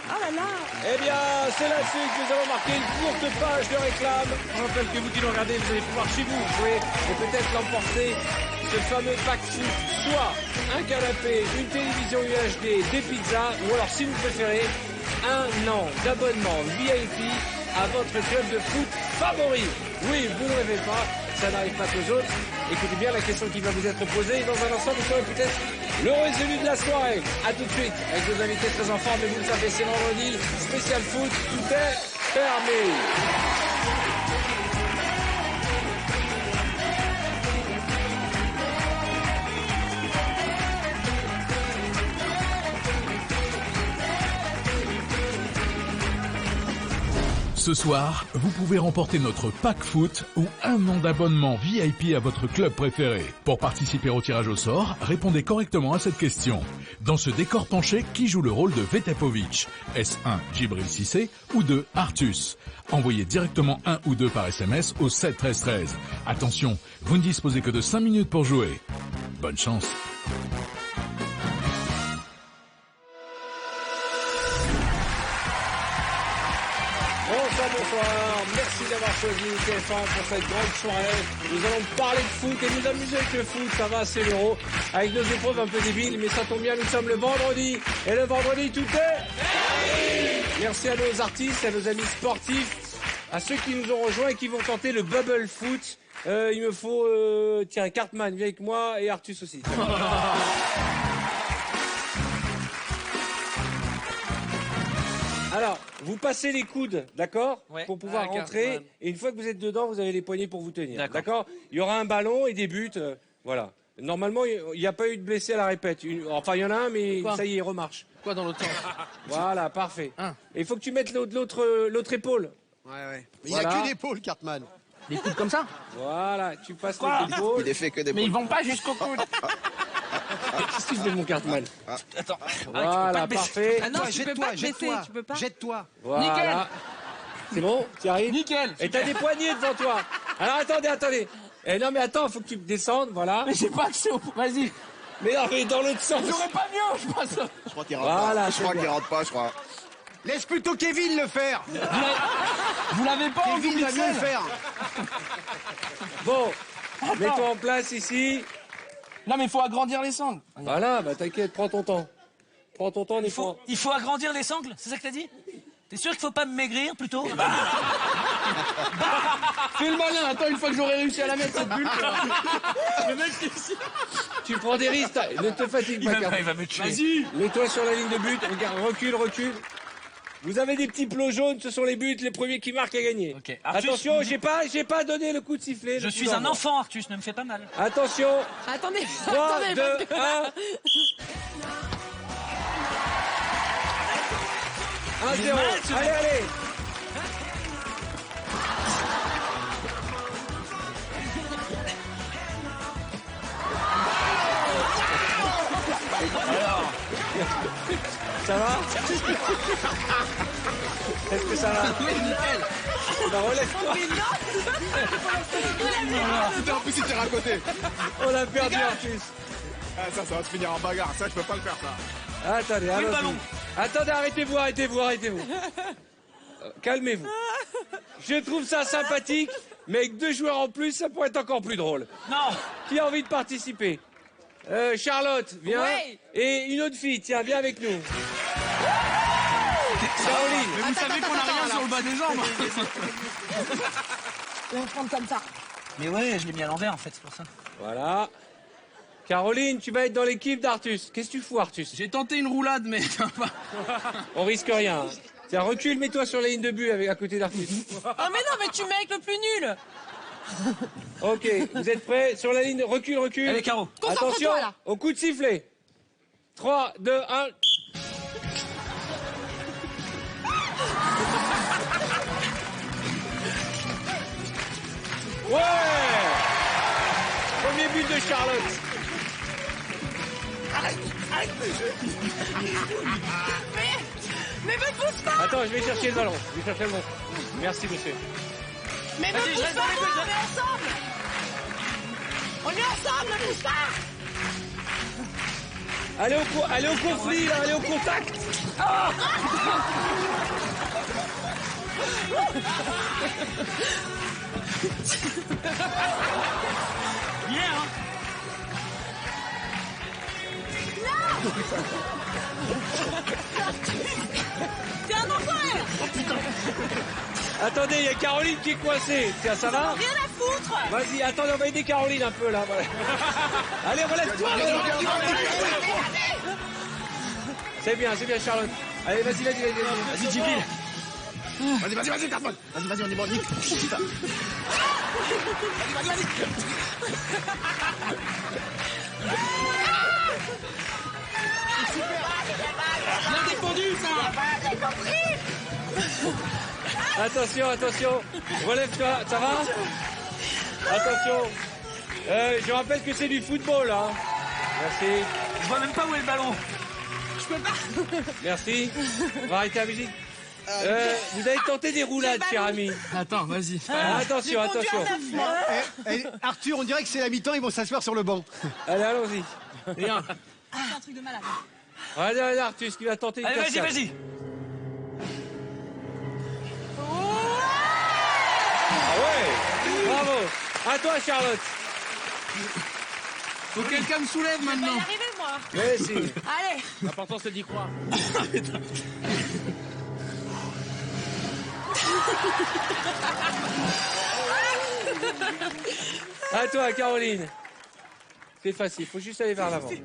Oh là là. Eh bien, c'est là-dessus que nous avons marqué une courte page de réclame. Je rappelle que vous qui nous regardez, vous allez pouvoir chez vous jouer et peut-être l'emporter ce fameux pack foot, soit un canapé, une télévision UHD, des pizzas, ou alors si vous préférez, un an d'abonnement VIP à votre club de foot favori. Oui, vous ne rêvez pas, ça n'arrive pas qu'aux autres. Écoutez bien la question qui va vous être posée. Dans un instant, vous serez peut-être l'heureux élu de la soirée. A tout de suite avec vos invités très en forme. Et vous le savez, c'est vendredi, spécial foot, tout est permis. Ce soir, vous pouvez remporter notre pack foot ou un an d'abonnement VIP à votre club préféré. Pour participer au tirage au sort, répondez correctement à cette question. Dans ce décor penché, qui joue le rôle de Vetepovic? Est-ce 1 Djibril Cissé ou 2 Artus? Envoyez directement 1 ou 2 par SMS au 7 13 13. Attention, vous ne disposez que de 5 minutes pour jouer. Bonne chance. Bonsoir, merci d'avoir choisi TF1 pour cette grande soirée. Nous allons parler de foot et nous amuser avec le foot, ça va, c'est l'Euro. Avec nos épreuves un peu débiles, mais ça tombe bien, nous sommes le vendredi. Et le vendredi, tout est... Merci à nos artistes, à nos amis sportifs, à ceux qui nous ont rejoints et qui vont tenter le bubble foot. Il me faut... Tiens, Cartman, viens avec moi, et Artus aussi. Alors, vous passez les coudes, d'accord, pour pouvoir rentrer. Et une fois que vous êtes dedans, vous avez les poignets pour vous tenir, d'accord. Il y aura un ballon et des buts, voilà. Normalement, il n'y a pas eu de blessés à la répète. Enfin, il y en a un, mais ça y est, il remarche. Quoi dans l'autre sens? Voilà, parfait. Et il faut que tu mettes l'autre épaule. Ouais. Il n'y a qu'une épaule, Cartman. Des coudes comme ça? Voilà, tu passes l'autre épaule. Il est fait que des Mais ils vont pas jusqu'au coude. Qu'est-ce que tu fais, mon Cartman? Attends. Voilà, parfait. Ah non, tu peux pas te baisser, tu peux pas. Jette-toi. Voilà. C'est bon? Tu arrives? Nickel. Et t'as des poignées devant toi. Alors attendez. Eh non mais attends, faut que tu descendes, voilà. Mais j'ai pas accès au... Vas-y. Mais non, mais dans l'autre sens. J'aurais pas mieux, je pense. Je crois qu'il rentre Voilà, pas. Je crois qu'il rentre pas, je crois. Laisse plutôt Kevin le faire. Vous l'avez pas en Kevin double va mieux le XL? faire. Bon, mets-toi en place ici. Non, mais il faut agrandir les sangles. Voilà, bah t'inquiète, prends ton temps. Prends ton temps, Il faut agrandir les sangles, c'est ça que t'as dit? T'es sûr qu'il faut pas me maigrir plutôt? Fais le malin, attends, une fois que j'aurai réussi à la mettre cette bulle. Le mec ici. Tu prends des risques, ne te fatigue pas. Il va me tuer. Vas-y. Mets-toi sur la ligne de but, regarde, recule. Vous avez des petits plots jaunes, ce sont les buts, les premiers qui marquent à gagner. Ok. Artus, Attention, j'ai pas donné le coup de sifflet. Je suis un enfant, Artus, ne me fais pas mal. Attention, Attendez, 3, attendez, 2, parce que... 1, 0. malade, ce mec. Allez. Ça va? Est-ce que ça va? Oui, nickel. Bah, relève-toi. Putain, en plus, il tire à côté. On a perdu Artus. Ah, ça va se finir en bagarre. Ça, je peux pas le faire, ça. Attendez, allons-y. ballon. Attendez, arrêtez-vous. Calmez-vous. Je trouve ça sympathique, mais avec 2 joueurs en plus, ça pourrait être encore plus drôle. Non. Qui a envie de participer? Charlotte, viens. Ouais. Et une autre fille, tiens, viens avec nous. Caroline. Mais vous savez qu'on a rien sur le bas des jambes. On va prendre comme ça. Mais ouais, je l'ai mis à l'envers en fait, c'est pour ça. Voilà. Caroline, tu vas être dans l'équipe d'Artus. Qu'est-ce que tu fous, Artus? J'ai tenté une roulade, mais ça va. On risque rien. Hein. Tiens, recule, mets-toi sur la ligne de but à côté d'Artus. Oh mais non, mais tu mets avec le plus nul. Ok, vous êtes prêts? Sur la ligne, recule. Allez, Caro. Attention, Concentre-toi, là. au coup de sifflet. 3, 2, 1. Ouais! Premier but de Charlotte. Mais me pousse pas. Attends, je vais chercher le ballon. Merci, monsieur. Mais me pousse pas, on est ensemble. On est ensemble, ne pousse pas. Allez au conflit, là, allez au contact. Bien, hein. T'es un enfoiré. Attendez, il y a Caroline qui est coincée. Tiens, ça va? Rien à foutre. Vas-y, attendez, on va aider Caroline un peu, là. Voilà. Allez, relève-toi. C'est bien, Charlotte. Allez, vas-y. Vas-y, Djibril. Vas-y, Cartman. Vas-y, on est bon, Nick. Bien défendu, ça. J'ai compris. Attention. Relève-toi, ça va? Attention. Je rappelle que c'est du football, hein. Merci. Je vois même pas où est le ballon. Je peux pas. Merci. On va arrêter la musique. Vous avez tenté des roulades, cher ami. Attends, vas-y. Attention. Arthur, on dirait que c'est la mi-temps, ils vont s'asseoir sur le banc. Allez, allons-y. Viens. C'est un truc de malade. Allez, Arthur, ce qui va tenter une Allez, cascade. vas-y. Ah ouais. Bravo. À toi, Charlotte. Faut que quelqu'un me soulève Je vais maintenant. y arriver, moi. Oui, si. Allez. L'important, c'est d'y croire. À toi, Caroline. C'est facile, faut juste aller vers l'avant. Ouais,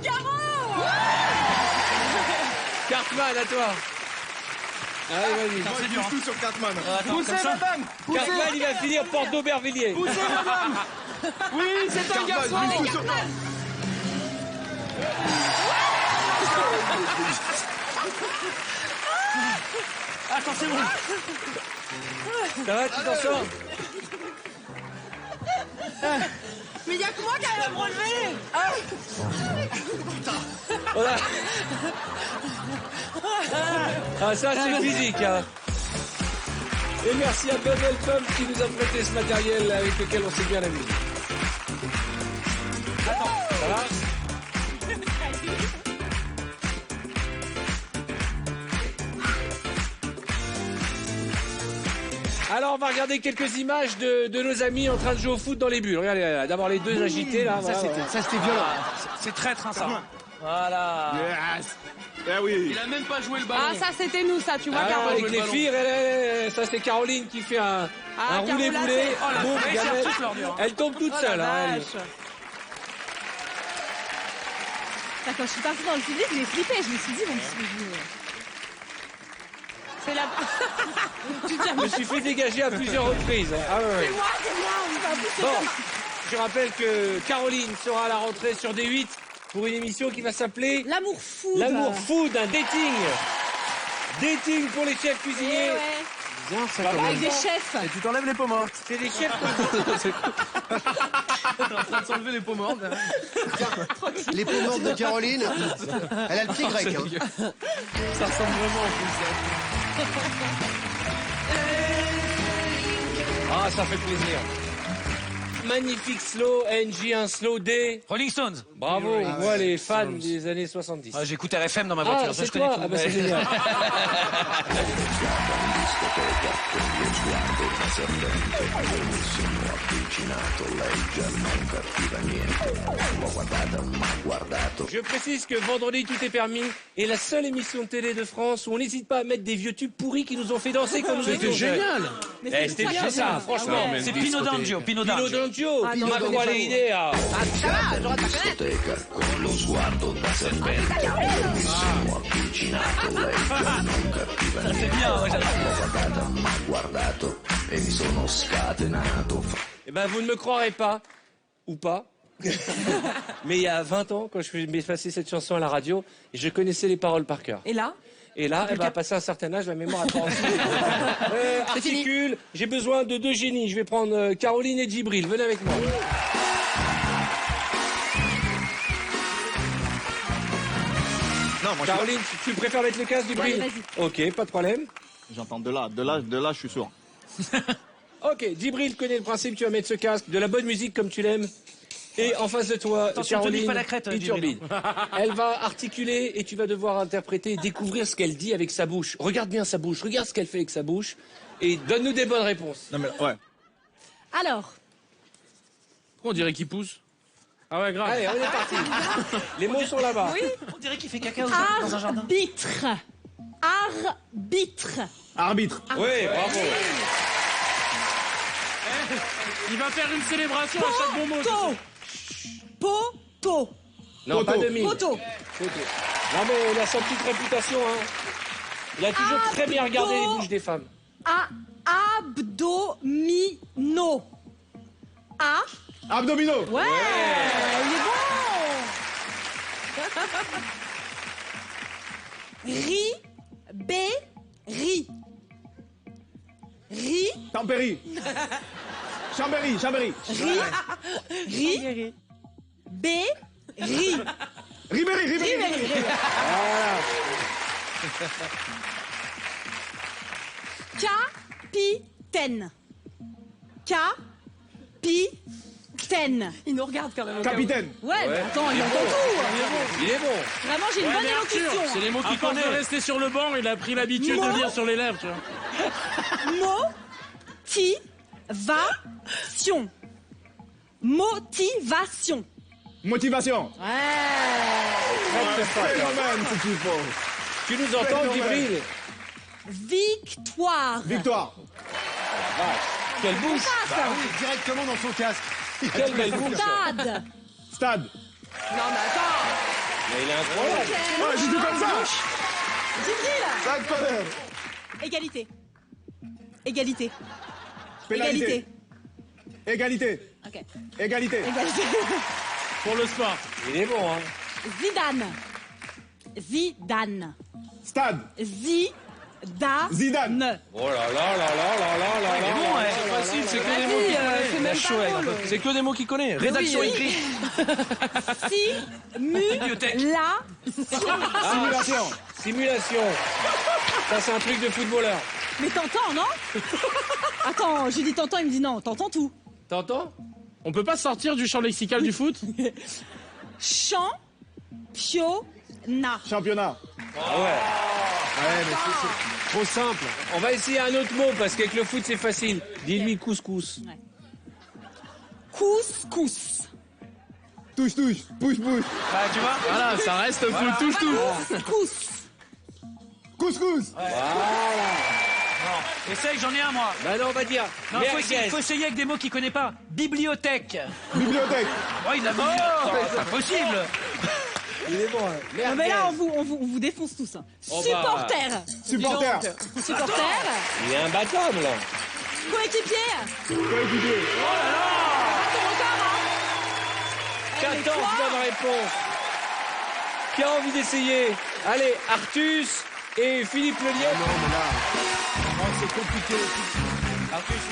Caro. Cartman, à toi. Allez, vas-y. Moi, je pousse tout sur Cartman. Poussez, madame. Cartman, il va finir porte d'Aubervilliers. Poussez, madame. Oui, c'est un garçon. Cartman, je pousse sur... Attends, c'est bon. Ça va, tu t'en sors? Mais il y a que moi qui arrive à me relever. Voilà. Ah, ça, c'est physique, hein. Et merci à Bubble Pump qui nous a prêté ce matériel avec lequel on s'est bien amusé. Attends, ça va? Alors, on va regarder quelques images de nos amis en train de jouer au foot dans les bulles. Regardez, là, d'abord les deux agités, là. Ça, c'était violent. C'est traître, hein, ça. Voilà. Yes. Eh oui. Il a même pas joué le ballon. Ah, ça, c'était nous, ça, tu vois, Ah, Caro. avec les filles, ça c'est Caroline qui fait un Caro, là, roulé-boulé. c'est- oh, la Boum, vraie gamelle. chercheuse, l'ordure. Elle tombe toute Oh, seule. la Hein, elle. vache. Quand je suis partie dans le public, j'ai flippé. Je me suis dit, bon, c'est la... Tu Je me suis fait dégager à plusieurs reprises. Ah ouais, ouais. C'est moi, on va pousser Bon, comme ça. je rappelle que Caroline sera à la rentrée sur D8 pour une émission qui va s'appeler L'amour fou. L'amour food, un dating. Dating pour les chefs cuisiniers. Bien, ça, Pas quand mal. Avec des chefs. Et tu t'enlèves les peaux mortes. C'est des chefs. T'es en train de s'enlever les peaux mortes. Les peaux mortes de Caroline, elle a le pied grec. Hein. Ça ressemble vraiment en plus. Ah, ça fait plaisir. Magnifique slow, NJ, un slow D. Rolling Stones. Bravo, on voit les fans des années 70. Ah, j'écoute RFM dans ma voiture. Ah, ça, c'est je connais toi. tout. Ah, bah, c'est génial. Je précise que vendredi tout est permis est la seule émission de télé de France où on n'hésite pas à mettre des vieux tubes pourris qui nous ont fait danser comme nous. C'était génial. Mais Eh, c'était bien ça, franchement. Ouais. C'est Pino D'Angio. Pino Pino D'Angio. D'Angio, Ah, non, ma je connais quale pas. idea. Ah, ça va, j'aurais pas connaître. C'est bien, ouais, j'adore. Eh ben, vous ne me croirez pas, ou pas, mais il y a 20 ans, quand je m'ai passé cette chanson à la radio, je connaissais les paroles par cœur. Et là? Et là, elle va passer un certain âge, la mémoire a tendance. Articule, j'ai besoin de deux génies. Je vais prendre Caroline et Djibril. Venez avec moi. Non, moi, Caroline, tu préfères mettre le casque, Djibril? Ouais, Ok, pas de problème. j'entends de là, je suis sourd. Ok, Djibril connaît le principe, tu vas mettre ce casque, de la bonne musique comme tu l'aimes. Et en face de toi, Attention, te nique Caroline pas la crête, et Djibril. Turbine. Elle va articuler et tu vas devoir interpréter et découvrir ce qu'elle dit avec sa bouche. Regarde bien sa bouche, regarde ce qu'elle fait avec sa bouche et donne-nous des bonnes réponses. Non, mais ouais. Alors, Pourquoi on dirait qu'il pousse? Ah ouais, grave. Allez, on est parti. Les mots sont là-bas. oui, On dirait qu'il fait caca dans un jardin. arbitre. Arbitre. Arbitre. Oui, bravo. Il va faire une célébration à chaque bon mot. ce soir. Poteau. Poteau. Non, Poteau. pas de mine. Poteau. Non, mais il a sa petite réputation, hein. Il a toujours très bien regardé les bouches des femmes. Abdominaux. Abdominaux. Ouais, il est bon. Berry. Ri. Tempéry. Chambéry. Ri. Berry. Ribéry. Voilà. Capitaine. Capitaine. Il nous regarde quand même. Capitaine. Ouais, mais attends, il entend tout. Il est bon. Vraiment, j'ai une bonne élocution. C'est les mots qu'il connaît. Rester sur le banc, il a pris l'habitude de lire sur les lèvres, tu vois. Motivation. Motivation. Motivation. Phénomène, si tu faut. Tu nous entends, Djibril? Victoire. Victoire. Quelle bouche. Directement dans son casque. Quelle belle bouche. Stade. Non, mais attends. Mais il est incroyable. Ouais, j'ai tout comme ça. Djibril. Stade Connor. Égalité. Égalité. Pénalité. Égalité. Ok. Égalité. Égalité. Pour le sport. Il est bon, hein. Zidane. Stade. Zidane. Oh là là là là là là là là. C'est bon, ouais. C'est facile, c'est que des mots qu'il connaît. c'est même pas drôle. C'est que des mots qu'il connaît. Rédaction écrite. Simulation. Ça, c'est un truc de footballeur. Mais t'entends, non? Attends, j'ai dit t'entends, il me dit non, t'entends tout. T'entends? On peut pas sortir du champ lexical du foot? Championnat. Ah ouais. Ouais, mais c'est trop simple. On va essayer un autre mot parce qu'avec le foot, c'est facile. Dis-lui couscous. Ouais. Couscous. Touche. Push. Bah, tu vois? Voilà, ça reste full touche-tout. Couscous. Essaye, j'en ai un, moi. Bah non, on va dire. Non, Merguez. faut essayer avec des mots qu'il connaît pas. Bibliothèque. Bibliothèque. Ouais, il a mis. C'est pas possible. Il est bon. Hein. Non, mais là, on vous défonce tous. Hein. Oh, Supporter. Supporter. Supporter. Il est imbattable, là. Coéquipier. Coéquipier. 14 bonnes réponses. Qui a envie d'essayer? Allez, Artus et Philippe Lelièvre. Non, mais là, c'est compliqué. Artus,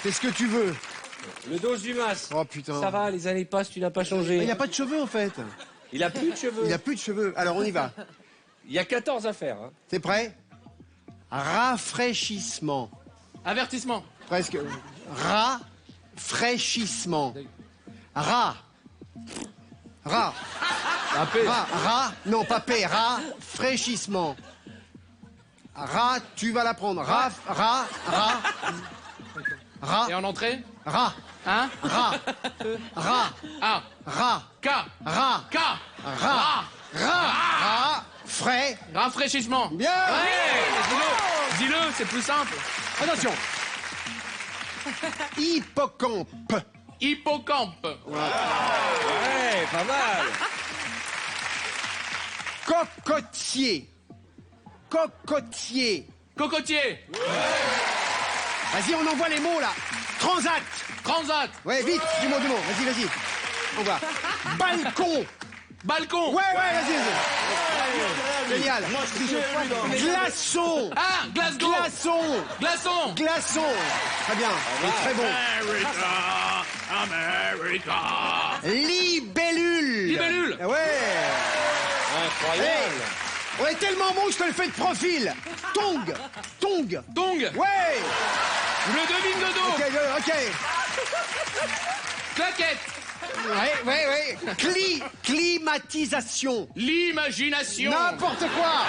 Fais ce que tu veux. le dos du mas. Oh putain. Ça va, les années passent, tu n'as pas Il changé. n'y a pas de cheveux en fait. Il a plus de cheveux. Il n'y a plus de cheveux. Alors on y va. Il y a 14 à faire. Hein. T'es prêt? Rafraîchissement. Avertissement. Presque. Rafraîchissement. Ra. Non, pas P. Rafraîchissement. Tu vas la prendre. Ra. Et en entrée? Ra. Hein? Ra. A. Ra. K. Ra. K. Frais. Rafraîchissement. Bien. Ouais, dis-le, c'est plus simple. Attention. Hippocampe. Hippocampe. Ouais, pas mal. Cocotier. Cocotier. Vas-y, on envoie les mots là. Transat. Ouais, vite, du mot. Vas-y. On va. Balcon. Ouais, vas-y. Génial. Glaçon. Ah, Glasgow. Glaçon. Très bien. Très bon. America. Libellule. Ouais. Incroyable. On est tellement bon que je te le fais de profil. Tong. Ouais. Le devine de dos. Ok. Claquette. Ouais. Climatisation. L'imagination. N'importe quoi.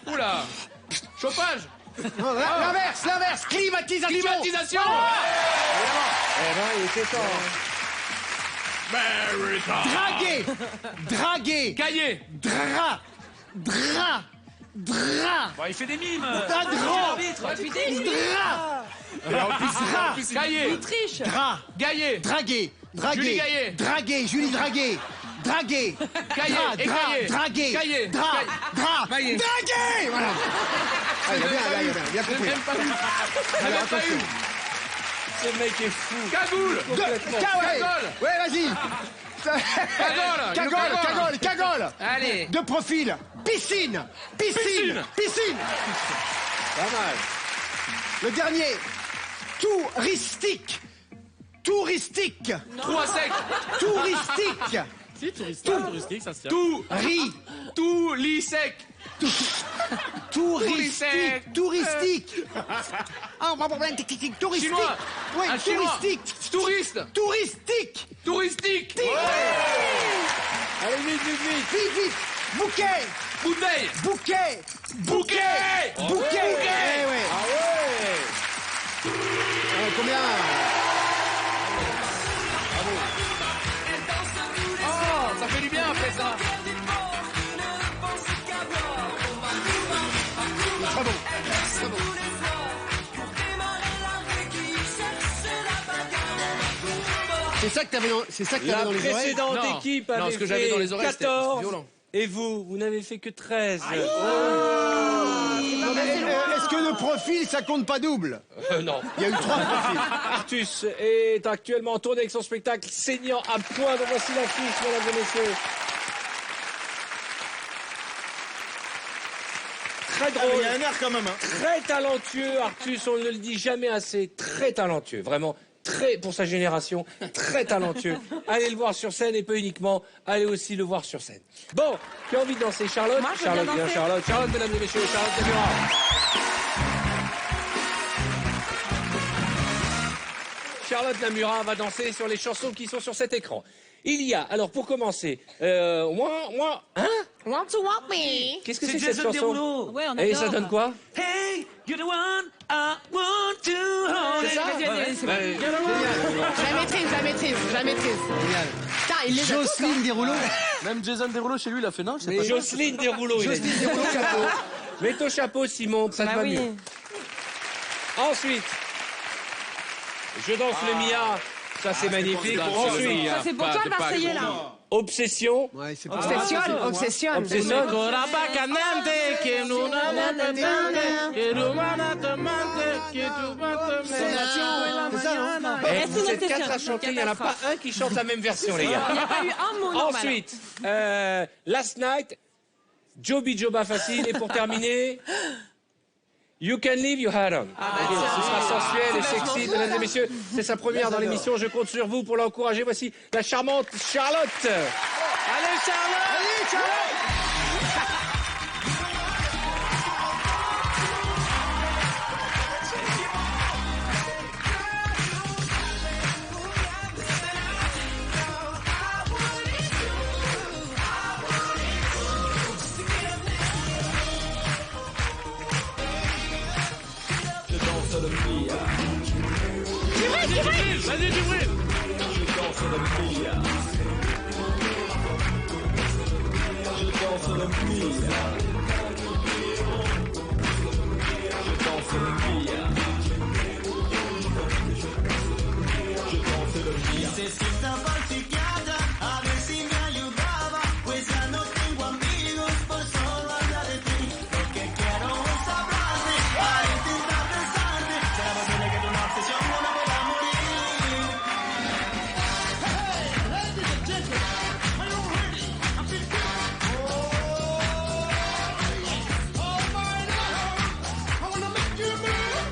Oula. Chauffage. L'inverse. Climatisation. Eh ben, il était temps. America. Draguer. Cahier. Drap. Bon, il fait des mimes. Drap. Cahier. Il triche. Drap. Gaillet. Draguer. Julie Gaillet. Julie Draguer. draguer. Cahier, écaillé. Draguer. Cahier. Maillé. Draguer. Voilà. Ah, il y a bien compris. Même pas eu. Alors, attention. Ce mec est fou. Cagoule. Cagole. Ouais, vas-y. Cagole. Allez. De profil. Piscine. Piscine. Pas mal. Le dernier. Touristique. Trou à sec. Touristique. Si, touristique, ça se tient. Tout lit sec. Touristique. Ah, touristique. Chinois. Oui, Un chinois. touristique. Touristique. Allez, vite. Vite. Bouquet. Bouteille. Bouquet. Bouquet. Eh ouais. Ah ouais. Combien? Oh, ça fait du bien après ça. Très bon. C'est ça que t'avais dans les oreilles. La précédente Non. équipe Non, avait ce que j'avais dans les oreilles, c'était 14. violent. Et vous n'avez fait que 13. Non, mais, est-ce que le profil, ça compte pas double? Non. Il y a eu 3 profils. Artus est actuellement en tournée avec son spectacle saignant à point. Donc voici l'affiche, mesdames et messieurs. Très drôle. Il y a un air quand même. Hein. Très talentueux, Artus, on ne le dit jamais assez. Très talentueux, vraiment. Très, pour sa génération, très talentueux. Allez le voir sur scène et pas uniquement, allez aussi le voir sur scène. Bon, qui a envie de danser? Charlotte? Moi, je veux Charlotte, bien viens, danser. Charlotte, mesdames et messieurs, Charlotte Namura. Charlotte Namura va danser sur les chansons qui sont sur cet écran. Il y a, alors pour commencer, moi, hein? Want to want me. Qu'est-ce que c'est que cette Jason chanson? Derulo. Ouais, on Et adore. ça donne quoi? Hey, you're the one I want to hold. C'est ça? Vas-y, c'est bon. Ouais. Je la maîtrise. Putain, il les a tous, Jocelyne Derulo. Même Jason Derulo chez lui, il a fait non, je sais pas. Jocelyne Derulo, il a dit. Chapeau. Mets ton chapeau, Simon, ça te Bah va oui. mieux. Ensuite, je danse le Mia. Ça, c'est magnifique. Ensuite, Ça, c'est pour toi, le Marseillais, là. Obsession. Ouais, c'est pas Obsession. Obsession. C'est ça, non? Eh, vous êtes 4 à chanter, il n'y en a pas un qui chante la même version, les gars. Il n'y a pas eu un mot normal. Ensuite, Last Night, Joby Joba facile. Et pour terminer, You Can Leave Your Hat On. Ce sera sensuel et sexy, mesdames et messieurs. C'est sa première dans l'émission. Je compte sur vous pour l'encourager. Voici la charmante Charlotte. Allez, Charlotte! Vas-y, Djibril. Necesitaba un psiquiatra, a ver si me ayudaba, pues ya no tengo amigos por solo hablar de ti. Lo que quiero es hablarte, para intentar besarte, será posible que tu una obsesión no me pueda morir. Hey, ladies and gentlemen, are you ready? I'm just oh my God, I wanna make you move.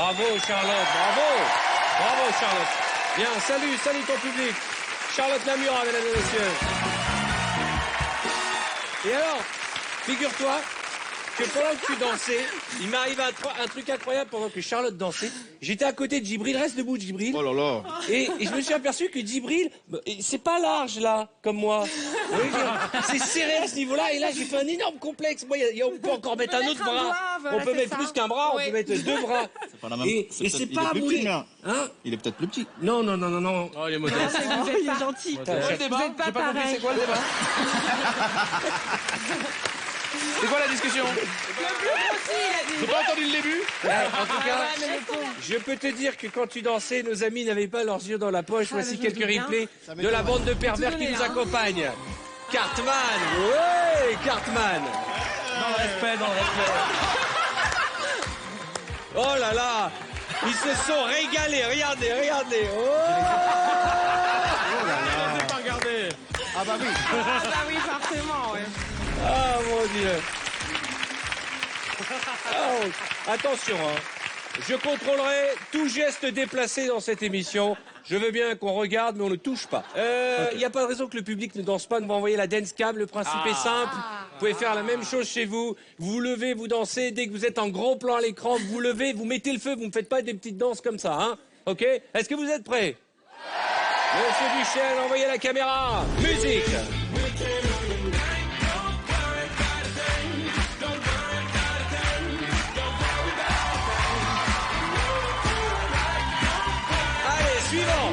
Bravo Charlotte, bravo. Bravo Charlotte. Bien, salut ton public. Charlotte Namura, mesdames et messieurs. Et alors, figure-toi que pendant que tu dansais, il m'arrive un truc incroyable pendant que Charlotte dansait. J'étais à côté de Djibril, reste debout Djibril. Oh là là. Et je me suis aperçu que Djibril, c'est pas large là, comme moi. Oui, c'est serré à ce niveau-là. Et là, j'ai fait un énorme complexe. Moi, on peut encore mettre un autre bras. voilà, On peut c'est mettre ça. plus qu'un bras, Oui. on peut mettre 2 bras. C'est pas la même. Et c'est pas moulé. Hein? Il est peut-être plus petit. Non. Oh, il est modeste. Vous êtes pas gentil. C'est quoi le débat? Vous êtes pas J'ai pas compris, pareil. c'est quoi le débat? C'est quoi la discussion? J'ai pas entendu le début. En tout cas, je peux te dire que quand tu dansais, nos amis n'avaient pas leurs yeux dans la poche. Voici quelques replays de la bande de pervers qui nous accompagne. Cartman, ouais, Cartman. Dans le respect. Oh là là, ils se sont régalés. Regardez. Oh. J'ai pas regardé. Ah bah oui. Ah bah oui, forcément, ouais. Ah mon Dieu. Oh, attention, hein. Je contrôlerai tout geste déplacé dans cette émission. Je veux bien qu'on regarde, mais on ne touche pas. Il n'y a pas de raison que le public ne danse pas. Nous va envoyer la dance cam. Le principe est simple. Vous pouvez faire la même chose chez vous. Vous vous levez, vous dansez. Dès que vous êtes en gros plan à l'écran, vous vous levez, vous mettez le feu. Vous ne faites pas des petites danses comme ça, hein. OK? Est-ce que vous êtes prêts? Monsieur Duchel, envoyez la caméra. Musique. Allez, suivant.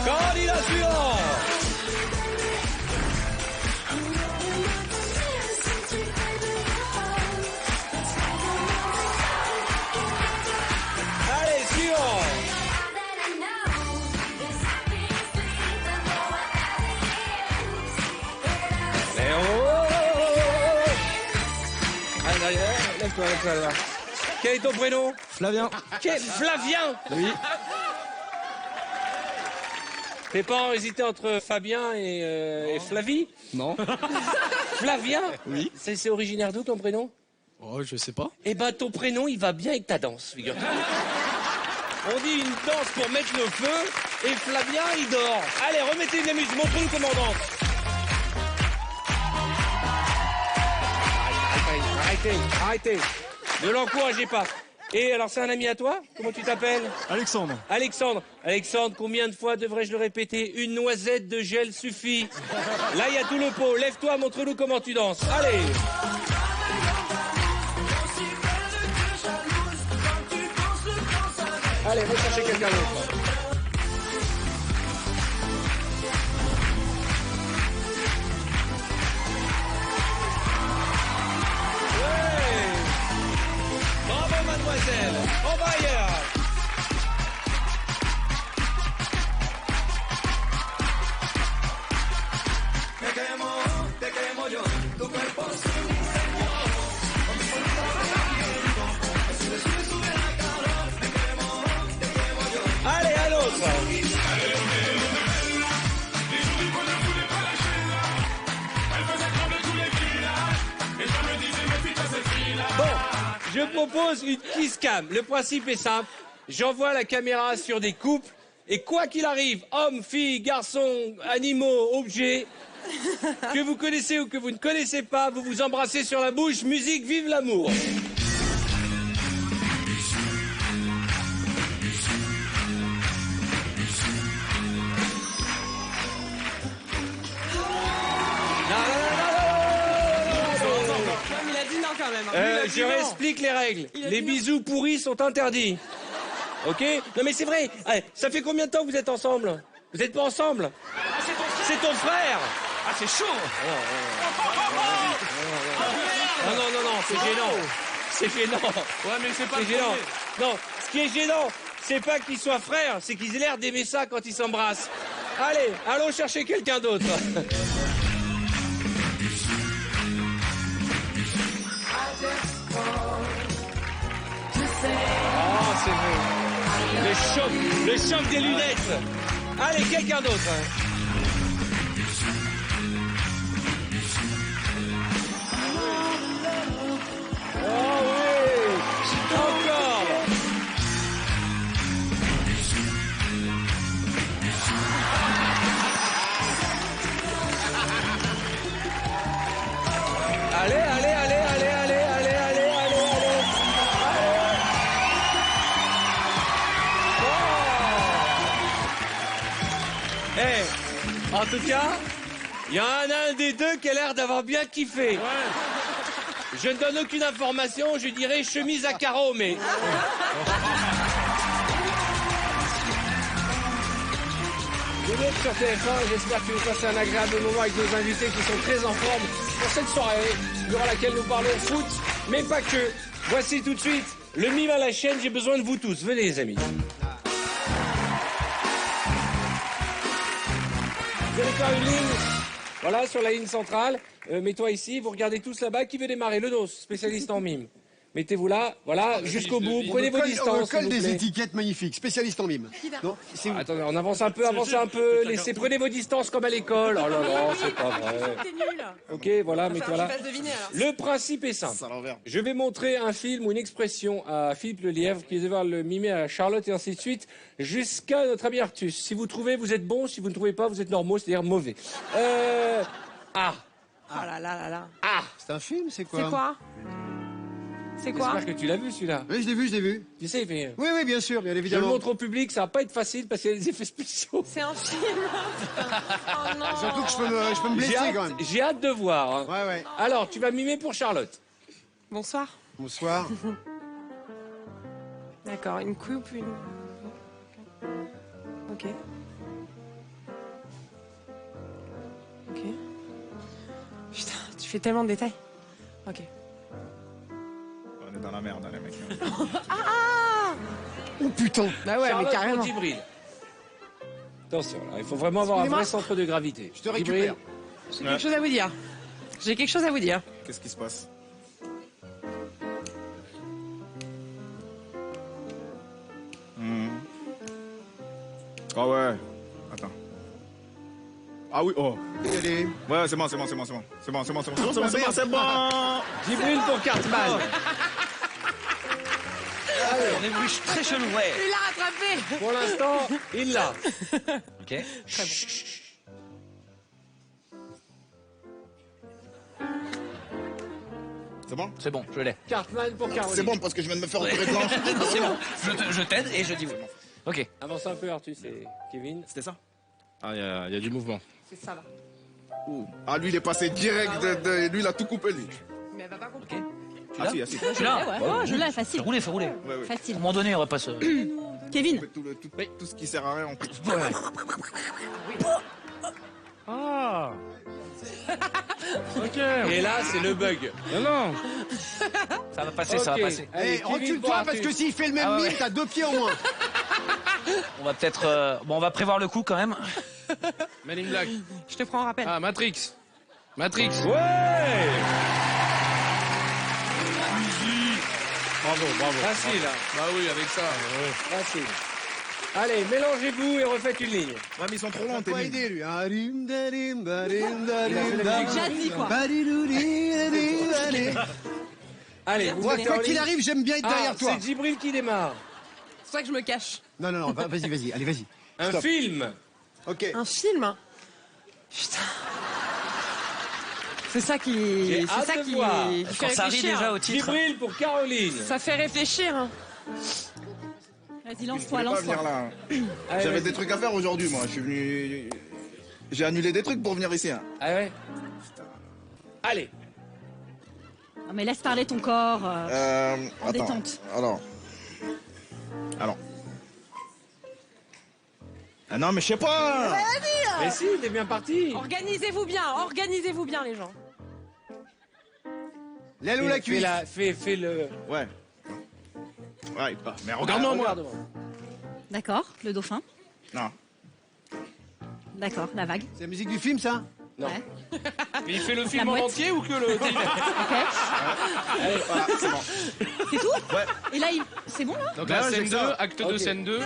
Candidat suivant. Allez, suivant. Allez, lève-toi. Quel est ton prénom? Flavien. Flavien? Oui. Tes parents hésitaient entre Fabien et Flavie? Non. Flavien? Oui. C'est originaire d'où ton prénom? Oh, je sais pas. Eh ben, ton prénom, il va bien avec ta danse, figure-toi. On dit une danse pour mettre le feu, et Flavien, il dort. Allez, remettez de la musique, montre-nous comment on danse. Arrêtez. Ne l'encouragez pas. Et alors, c'est un ami à toi? Comment tu t'appelles? Alexandre. Alexandre, combien de fois devrais-je le répéter? Une noisette de gel suffit. Là, il y a tout le pot. Lève-toi, montre-nous comment tu danses. Allez. Allez, va chercher quelqu'un d'autre. Ouais. Bravo, mademoiselle. On va ailleurs. Te quemo yo, tu cuerpo Allez, à l'autre. Bon, je propose une kiss cam. Le principe est simple. J'envoie la caméra sur des couples et quoi qu'il arrive, hommes, filles, garçons, animaux, objets, que vous connaissez ou que vous ne connaissez pas, vous vous embrassez sur la bouche. Musique, vive l'amour. Il a dit non quand même. hein. Je réexplique les règles. Les bisous pourris sont interdits. Ok? Non mais c'est vrai. Allez, ça fait combien de temps que vous êtes ensemble? Vous n'êtes pas ensemble? C'est ton frère. Ah, c'est chaud. Non, c'est gênant. C'est gênant. Ouais, mais c'est pas C'est le gênant. premier. Non, ce qui est gênant, c'est pas qu'ils soient frères, c'est qu'ils aient l'air d'aimer ça quand ils s'embrassent. Allez, allons chercher quelqu'un d'autre. Oh, c'est vrai. Le choc des lunettes. Allez, quelqu'un d'autre. En tout cas, il y en a un des deux qui a l'air d'avoir bien kiffé. Je ne donne aucune information, je dirais chemise à carreaux, mais... Vous êtes sur TF1, j'espère que vous passez un agréable moment avec nos invités qui sont très en forme pour cette soirée, durant laquelle nous parlons foot, mais pas que. Voici tout de suite le mime à la chaîne, j'ai besoin de vous tous. Venez les amis. Vous allez faire une ligne, voilà, sur la ligne centrale. Mets-toi ici, vous regardez tous là-bas. Qui veut démarrer? Le dos, spécialiste en mime. Mettez-vous là, voilà, jusqu'au bout. Prenez vos distances. On colle des étiquettes magnifiques, spécialiste en mime. Non, attendez, on avance un peu, avancez un peu. Laissez, prenez vos distances comme à l'école. Oh là là, c'est pas vrai. T'es nul. Ok, voilà, mets-toi là. Deviner, alors. Le principe est simple. Je vais montrer un film ou une expression à Philippe Lelièvre qui va devoir le mimer à Charlotte et ainsi de suite jusqu'à notre ami Artus. Si vous trouvez, vous êtes bon. Si vous ne trouvez pas, vous êtes normaux, c'est-à-dire mauvais. Ah. Oh là là là là. Ah. C'est un film, c'est quoi? C'est quoi? C'est quoi? J'espère que tu l'as vu celui-là. Oui, je l'ai vu. Tu sais, mais... Oui, bien sûr, bien Je évidemment. le montre au public, ça va pas être facile parce qu'il y a des effets spéciaux. C'est un film. Oh non. Surtout que je peux me blesser quand même. J'ai hâte de voir. Hein. Ouais. Alors, tu vas mimer pour Charlotte. Bonsoir. Bonsoir. D'accord, une coupe, une... Ok. Putain, tu fais tellement de détails. Ok. On est dans la merde, les mecs. Oh putain. Bah ouais, Charlotte mais carrément. pour Djibril. Attention, là, il faut vraiment avoir un vrai centre de gravité. Je te récupère. J'ai quelque chose à vous dire. J'ai quelque chose à vous dire. Qu'est-ce qui se passe? Ah ouais. Attends. Ah oui, oh. Allez. Ouais, c'est bon. C'est bon. Djibril pour Cartman. On est venu très chelou, ouais. Il l'a rattrapé. Pour l'instant, il l'a. Ok. Très bon. C'est bon? C'est bon, je l'ai. Cartman pour Caroline. C'est bon parce que je viens de me faire opérer de blanche. C'est bon. Je t'aide et je dis oui. Ok. Avance un peu, Arthur, c'est Kevin. C'était ça? Ah, il y a du mouvement. C'est ça là. Ah, lui, il est passé direct. Lui, il a tout coupé, lui. Mais elle va pas comprendre. Ah, si. Tu l'as? Ouais, je l'ai, facile. Faut rouler. Ouais. À Facile. un moment donné, on va pas se... Kevin. Tout ce qui sert à rien, on coupe. Ah. Ok. Et là, c'est le bug. Non. Ça va passer, ça va Ok. passer. Allez, Eh, Kevin recule-toi pour parce Arthur. que s'il fait le même Ah ouais, mime, ouais. t'as 2 pieds en moins. On va peut-être... Bon, on va prévoir le coup quand même. Men in Black. Je te prends en rappel. Ah, Matrix. Matrix. Ouais. Bravo. Facile, hein. Bah oui, avec ça. Facile. Allez, mélangez-vous et refaites une ligne. Ouais, mais ils sont trop Ça longs, va tes pas lignes. aider lui. Jazzy, quoi. Allez, vous Moi, mettez quoi en qu'il ligne. arrive, j'aime bien être derrière toi. C'est Djibril qui démarre. C'est pour ça que je me cache. Non, vas-y, allez, vas-y. Un Stop. film. Ok. Un film. Putain. C'est ça J'ai qui... C'est hâte ça de qui... voir. qui fait Quand ça arrive réfléchir. déjà au titre. Djibril pour Caroline. Ça fait réfléchir. Hein. Vas-y, Je lance-toi, voulais pas lance-toi. venir là. Allez, J'avais vas-y. des trucs à faire aujourd'hui, moi. Je suis venu. J'ai annulé des trucs pour venir ici. Hein. Ah ouais. Allez. Non, mais laisse parler ton corps. En Attends. détente. Alors. Ah non, mais je sais pas. Mais si, il est bien parti. Organisez-vous bien les gens. L'aile ou la cuisse. Fais le... Ouais. Ouais, pas. Mais regarde-moi, moi. Regarde-moi. D'accord, le dauphin. Non. D'accord, la vague. C'est la musique du film, ça? Non. Ouais. Mais il fait le La film en mouette. entier ou que le... Ok. Allez, Voilà, c'est bon. C'est tout Ouais. Et là, c'est bon, là Donc Ouais, la j'ai scène que 2, ça. acte 2, Ok. scène 2.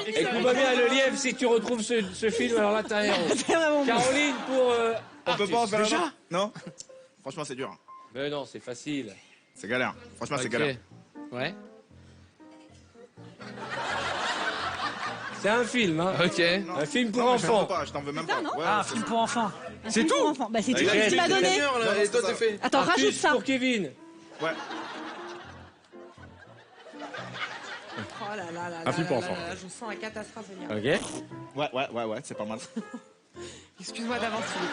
Écoute-moi bien, le lièvre, si tu retrouves ce film, alors là, t'as un héros. C'est vraiment bon. Caroline pour... On peut pas en faire Déjà un autre? Non. Franchement, c'est dur. Hein. Mais non, c'est facile. C'est galère. Franchement, c'est Ok. galère. Ouais. C'est un film, hein. Ok. Un film pour Non, mais je t'en veux enfants. pas, je t'en veux même pas. non Ouais, Ah, un c'est film ça. pour enfants. Un C'est film tout pour enfants. Bah, c'est tout il ce a que tu m'as donné. Et toi, t'as fait. Attends, rajoute Artus ça. pour Kevin. Ouais. Oh là là là Un là film là pour là enfants. là, je sens la catastrophe venir. Ok. Ouais, c'est pas mal. Excuse-moi d'avance, Philippe.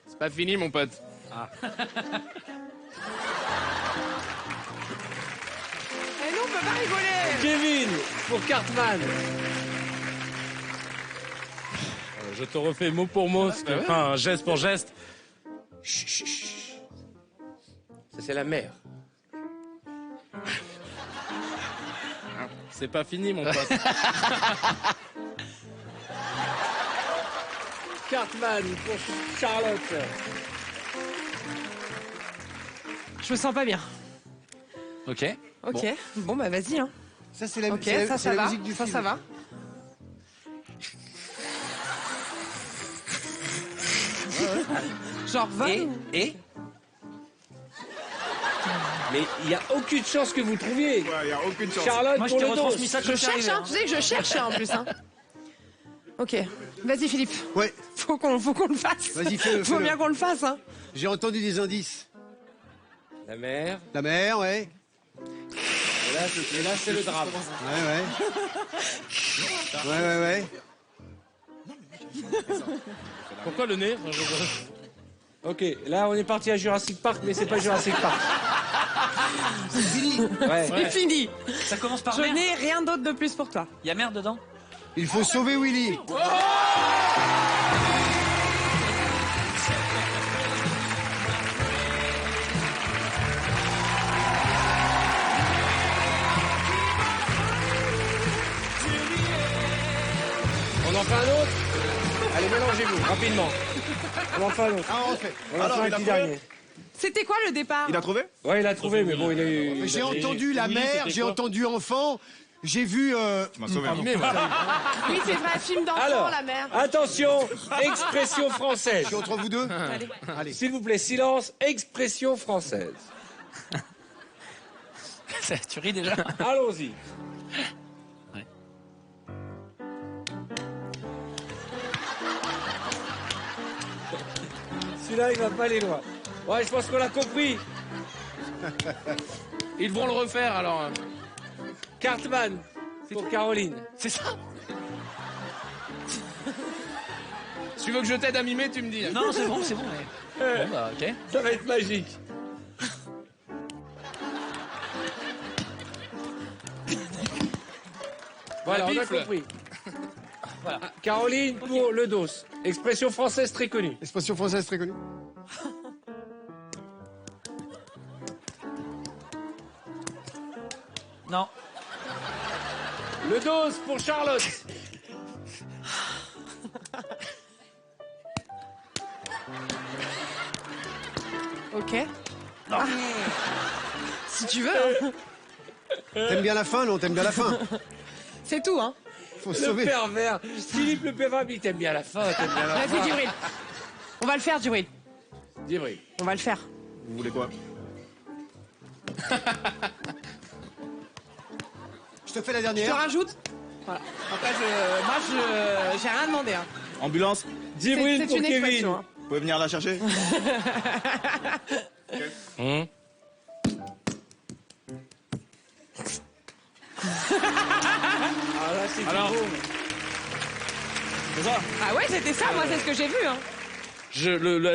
C'est pas fini, mon pote. Eh non, on peut pas rigoler. Kevin, pour Cartman. Je te refais mot pour mot, enfin geste pour geste. Chut, chut, chut. Ça c'est la mère. C'est pas fini, mon pote. Cartman pour Charlotte. Je me sens pas bien. Ok. Ok. Bon, bah vas-y. Hein. Ça, c'est la, Ok, c'est la- ça c'est la va. musique du Ça, film. ça va. Genre 20 Et mais il n'y a aucune chance que vous trouviez. Ouais, y a aucune chance. Charlotte Moi, je pour t'ai le dos. retransmis ça Je comme c'est cherche, arrivé, hein. hein. Tu sais que je cherche en plus. Hein. Ok. Vas-y, Philippe. Ouais, Faut qu'on le fasse. Vas-y, fais-le, Faut fais-le. bien qu'on le fasse. Hein. j'ai entendu des indices. La mère. La mer, ouais. Et là c'est le drame. Ouais. Pourquoi le nez? Ok, là on est parti à Jurassic Park, mais c'est pas Jurassic Park. C'est fini. Ouais. C'est fini. Ça commence par Je merde. n'ai rien d'autre de plus pour toi. Il y a merde dedans. Il faut sauver Willy. On en fait un autre? Allez, mélangez-vous, rapidement. On en fait un autre. Ah, on fait. On en fait un petit dernier. C'était quoi le départ? Il a trouvé? Ouais, il a trouvé, mais bon, il a eu... Mais j'ai entendu la mer, j'ai entendu enfant, j'ai vu... Tu m'as sauvé. hein. Oui, c'est vrai, film d'enfant, Alors, la mer. attention, expression Je française. suis entre vous deux. Allez. S'il vous plaît, silence, expression française. Tu ris déjà. Allons-y. Ouais. Celui-là, il va pas aller loin. Ouais, je pense qu'on l'a compris. Ils vont le refaire alors. Cartman pour Caroline. C'est ça. Si tu veux que je t'aide à mimer, tu me dis. Non, c'est bon, c'est bon. Bon, bah, ok. Ça va être magique. Voilà, on a bifle. compris. Voilà. Ah, Caroline pour le dos. Expression française très connue. Expression française très connue. Non. Le dos pour Charlotte. Ok. Ah. Si tu veux. Hein. T'aimes bien la fin, non? T'aimes bien la fin? C'est tout, hein. Faut se Le sauver. pervers. Philippe le pervers, il t'aime bien la fin. T'aimes bien la Vas-y, fin. Djibril. On va le faire, Djibril. Djibril. On va le faire. Vous voulez quoi? Je te fais la Je te dernière. rajoute. Voilà. Après, moi, j'ai rien demandé. Hein. Ambulance? Djibril C'est pour une Kevin. expression. Hein. Vous pouvez venir la chercher? Ah là, c'est Alors. du beau. Ah ouais, c'était ça, moi, c'est ce que j'ai vu. Hein.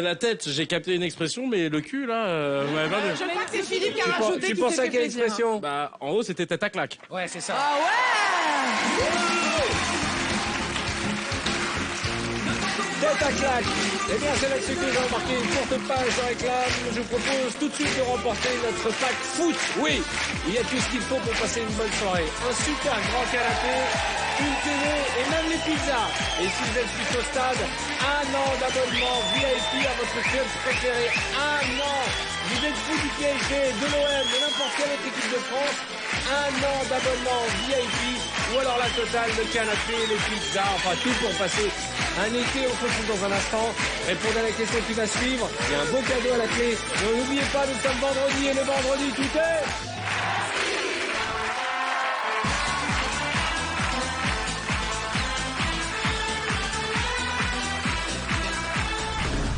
La tête, j'ai capté une expression, mais le cul, là, vous m'avez pas vu. Je crois que c'est Philippe qui a rajouté. Tu qui penses s'est à fait quelle plaisir. expression? Bah, en haut, c'était tête à claque. Ouais, c'est ça. Ah ouais. Tête à claque. Eh bien, c'est là-dessus que j'ai remarqué une courte page de réclame. Je vous propose tout de suite de remporter notre pack foot. Oui, il y a tout ce qu'il faut pour passer une bonne soirée. Un super grand canapé, une télé et même les pizzas. Et si vous êtes plus au stade, un an d'abonnement VIP à votre club préféré. Un an. Vous êtes fou du PSG, de l'OM, de n'importe quelle autre équipe de France. Un an d'abonnement VIP ou alors la totale, le canapé, les pizzas, enfin tout pour passer un été. On se retrouve dans un instant. Répondez à la question qui va suivre. Il y a un beau cadeau à la clé. Et n'oubliez pas, nous sommes vendredi et le vendredi tout est...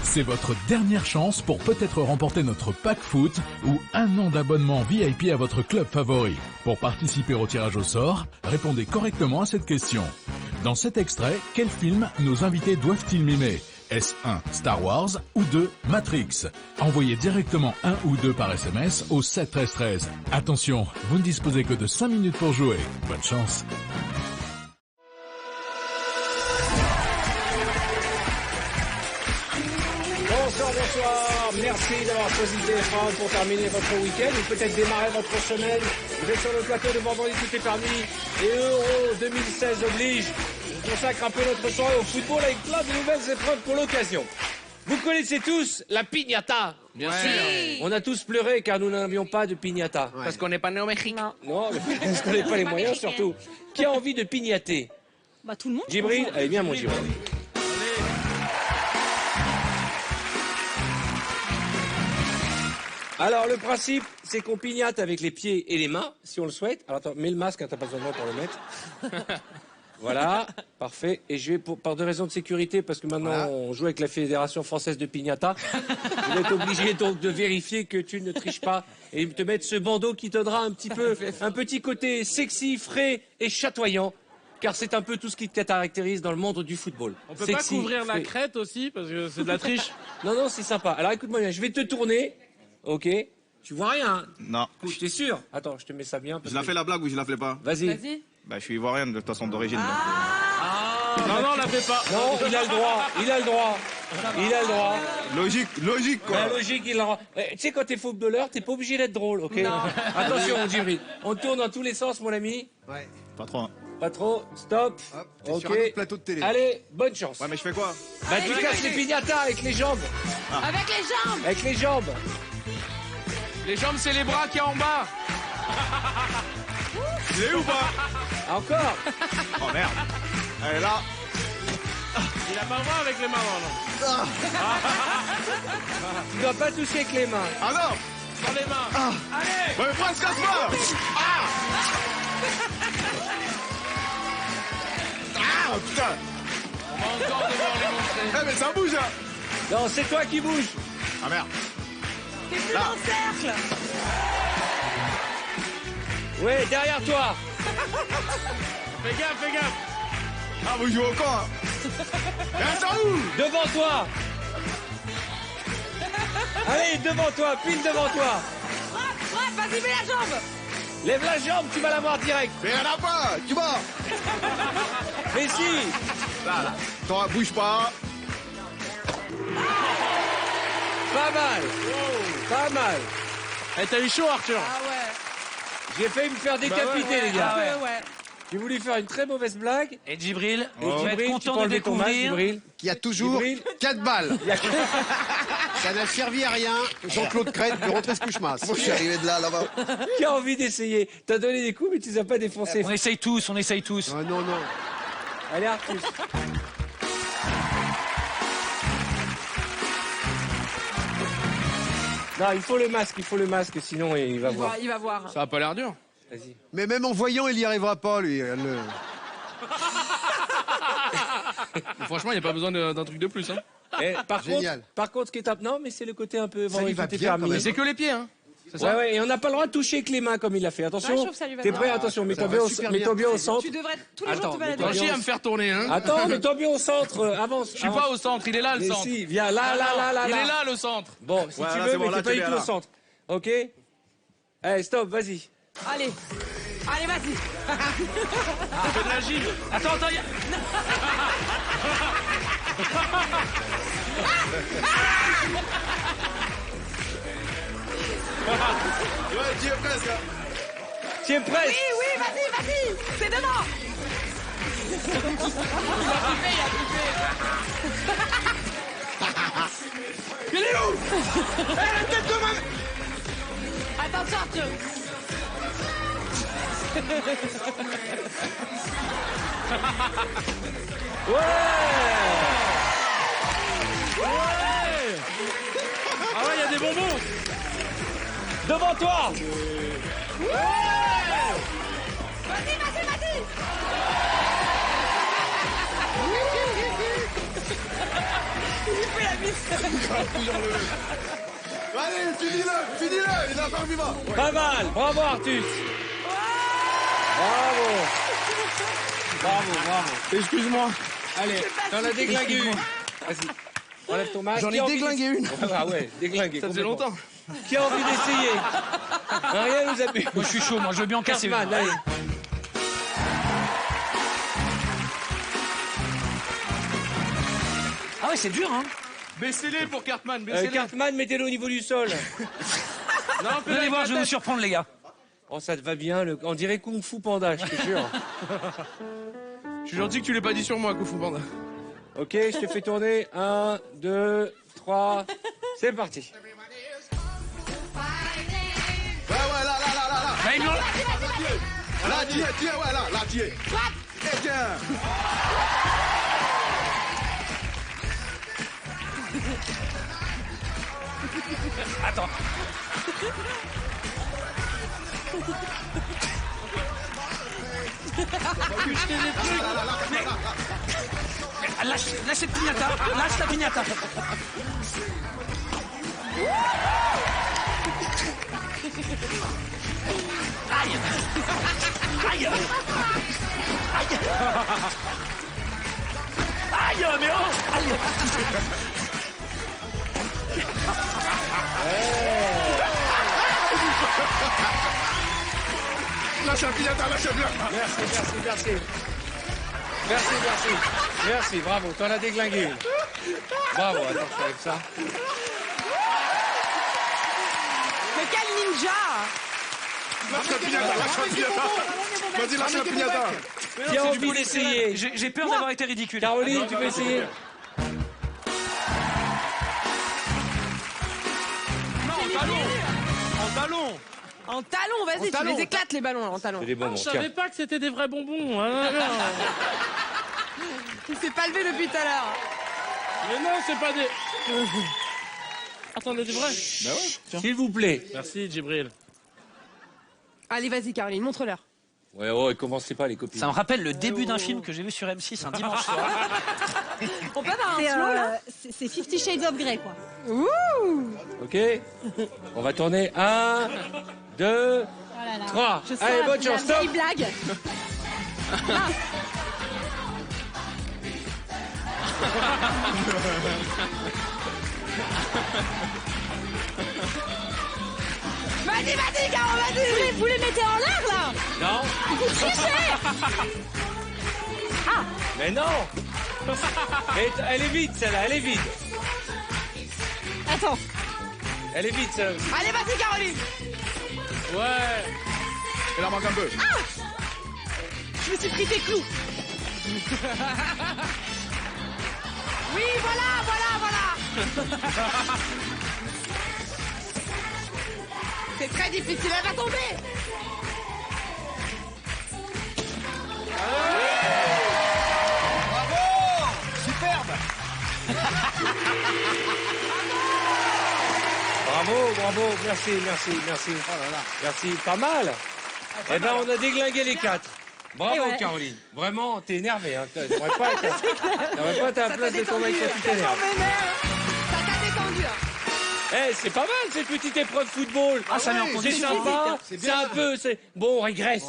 C'est votre dernière chance pour peut-être remporter notre pack foot ou un an d'abonnement VIP à votre club favori. Pour participer au tirage au sort, répondez correctement à cette question. Dans cet extrait, quel film nos invités doivent-ils mimer? Est-ce 1 Star Wars ou 2 Matrix? Envoyez directement 1 ou 2 par SMS au 7 13 13. Attention, vous ne disposez que de 5 minutes pour jouer. Bonne chance. Bonsoir, merci d'avoir choisi TF1 pour terminer votre week-end ou peut-être démarrer votre semaine. Vous êtes sur le plateau de Vendredi tout est permis et Euro 2016 oblige. On consacre un peu notre soirée au football avec plein de nouvelles épreuves pour l'occasion. Vous connaissez tous la piñata. Bien sûr. On a tous pleuré car nous n'avions pas de piñata. Parce qu'on n'est pas né au Mexique. Non, parce qu'on n'a pas les moyens surtout. Qui a envie de piñater? Bah tout le monde. Djibril, allez bien mon Djibril. Alors, le principe, c'est qu'on pignate avec les pieds et les mains, si on le souhaite. Alors, attends, mets le masque, hein, t'as pas besoin de moi pour le mettre. Voilà, parfait. Et je vais, par deux raisons de sécurité, parce que maintenant, on joue avec la Fédération Française de Pignata, je vais être obligé donc de vérifier que tu ne triches pas et te mettre ce bandeau qui te donnera un petit côté sexy, frais et chatoyant. Car c'est un peu tout ce qui te caractérise dans le monde du football. On peut Sexy, pas couvrir la frais. crête aussi, parce que c'est de la triche. Non, c'est sympa. Alors, écoute-moi bien, je vais te tourner. Ok. Tu vois rien, hein? Non. T'es sûr? Attends, je te mets ça bien. Je la fais la blague ou je la fais pas? Vas-y. Bah, je suis ivoirien de toute façon d'origine. Non, la fais pas. Non, il a le droit. Logique, quoi. La logique, il a le droit. Tu sais, quand t'es footballeur, t'es pas obligé d'être drôle, ok? Attention, mon Djibril. On tourne dans tous les sens, mon ami. Ouais. Pas trop. Pas trop. Stop. Hop, t'es Ok. sur un autre plateau de télé. Allez, bonne chance. Ouais, mais je fais quoi? Bah, tu casses les piñatas avec les jambes. Avec les jambes. Avec les jambes. Les jambes, c'est les bras qui y a en bas. Tu l'es ou pas? Encore. Oh merde. Elle est là. Il a pas le droit avec les mains, non. Tu dois pas toucher avec les mains. Ah non. Dans les mains. Allez. Ouais, mais Prince, casse-moi. Ah putain. On va encore devoir les montrer. Eh mais ça bouge hein. Non, c'est toi qui bouge. Ah merde. T'es plus dans le cercle. Ouais, derrière toi. Fais gaffe. Ah, vous jouez au camp hein. Eh, ça où? Devant toi. Allez, devant toi, pile devant toi. Ouais, vas-y, mets la jambe. Lève la jambe, tu vas l'avoir direct. Mais y'en a pas. Tu vois? Mais si. Là. Toi, bouge pas. Pas mal. Pas mal. Eh, t'as eu chaud, Arthur. Ah ouais. J'ai failli me faire décapiter, les gars. Ouais. J'ai voulu faire une très mauvaise blague. Et Djibril, Et tu vas être tu content peux de enlever ton masque, découvrir. Djibril. Qui a toujours Djibril. 4 balles. Ça n'a servi à rien. Jean-Claude Crête peut rentrer ce couche-masse. Moi, je suis arrivé de là-bas. Qui a envie d'essayer? T'as donné des coups, mais tu les as pas défoncés. On essaye tous. Ah, non. Allez, Arthur. Non, il faut le masque, sinon il va voir. Il va voir. Ça a pas l'air dur. Vas-y. Mais même en voyant, il n'y arrivera pas, lui. Franchement, il n'y a pas besoin d'un truc de plus. Hein. Eh, Génial. par contre, ce qui est non, mais c'est le côté un peu. Ça lui va tout est bien, permis. quand même. Mais c'est que les pieds, hein. C'est ça? Ouais, et on n'a pas le droit de toucher avec les mains comme il l'a fait. Attention. Ouais, je trouve que ça lui va T'es bien. prêt? Attention, mets-toi va bien, super mets-toi bien. bien au centre. Tu devrais tous les jours Attends, te balader. T'as chier à me faire tourner, hein. Attends, mets-toi bien au centre. Avance. Je suis pas au centre, il est là, le Mais centre. si, viens là. Il est là, le centre. Bon, si Ouais, tu là, veux, c'est mais bon, là, t'es pas tu du es tout là. au centre. Ok? Allez, stop, vas-y. Allez, vas-y. Fais de la gym. Attends, Ouais, tu es presque. Hein. Tu es prêt? Oui, vas-y. C'est devant. Il est où? Eh, la tête de ma... Attention, Arthur. Ah ouais, il y a des bonbons. Devant toi! Allez, finis-le, il est encore vivant. Pas mal, bravo Artus! Bravo! Bravo, bravo. Excuse-moi. Allez, t'en as déglingué une. Vas-y. Enlève ton masque. J'en ai déglingué une. Ah ouais, déglingué. Ça faisait complètement. longtemps. Qui a envie d'essayer? Rien nous a bu. Moi, je suis chaud, moi, je veux bien en casser une. Cartman, allez. Ah ouais, c'est dur, hein. Baissez-les pour Cartman, baissez-les. Cartman, mettez-le au niveau du sol. Non, Vous allez voir, je vais vous surprendre, les gars. Oh, ça te va bien, on dirait Kung Fu Panda, je te jure. Je suis gentil que tu l'aies pas dit sur moi, Koufou Panda. Ok, je te fais tourner. 1, 2, 3. C'est parti. Ouais, là, là. Là, ils l'ont- Là, tiens, ouais, là, tiens. Eh bien. Attends. Lâche cette pignata. Lâche la pignata. Aïe. Aïe. Aïe. Aïe, mais oh. Aïe. Lâche un pignata, lâche un pignata. Merci, bravo, t'en as déglingué une. Bravo, attention avec ça. Mais quel ninja! Lâche un pignata. Vas-y, lâche un pignata. Qui a envie d'essayer? J'ai peur d'avoir été ridicule. Caroline, tu peux essayer? En talon, vas-y, tu les éclates les ballons en talon. C'est des bonbons, Je savais pas que c'était des vrais bonbons. Il s'est pas levé depuis tout à l'heure. Mais non, c'est pas des... Attendez, des vrais. S'il vous plaît. Merci, Djibril. Allez, vas-y, Caroline, montre-leur. Ouais, oh, commencez pas les copines. Ça me rappelle le début d'un film que j'ai vu sur M6 un dimanche soir. On peut avoir un slow, là? C'est 50 Shades of Grey, quoi. Ouh! Ok. On va tourner. 1, 2, Oh là là. 3. Je sens Allez, la- bonne chance, la stop. vieille blague. Vas-y, Caro, vas-y! Vous les mettez en l'air, là? Non. Vous trichez! Mais non. Mais elle est vide, celle-là, elle est vide. Attends. Elle est vide, celle-là. Allez, vas-y, Caroline! Ouais. Il en manque un peu. Je me suis pris tes clous. Oui, voilà. C'est très difficile, elle va tomber. Bravo, merci. Merci, pas mal. Eh ben, on a déglingué les 4. Bravo, Et ouais. Caroline. Vraiment, t'es énervée. Hein. T'aurais pas été à la place de ton mec quand tu t'énerves. Ça t'a détendu. Eh, c'est pas mal cette petite épreuve football. Ah, ça met en C'est condition. sympa. C'est C'est bien. un peu, bon, on régresse,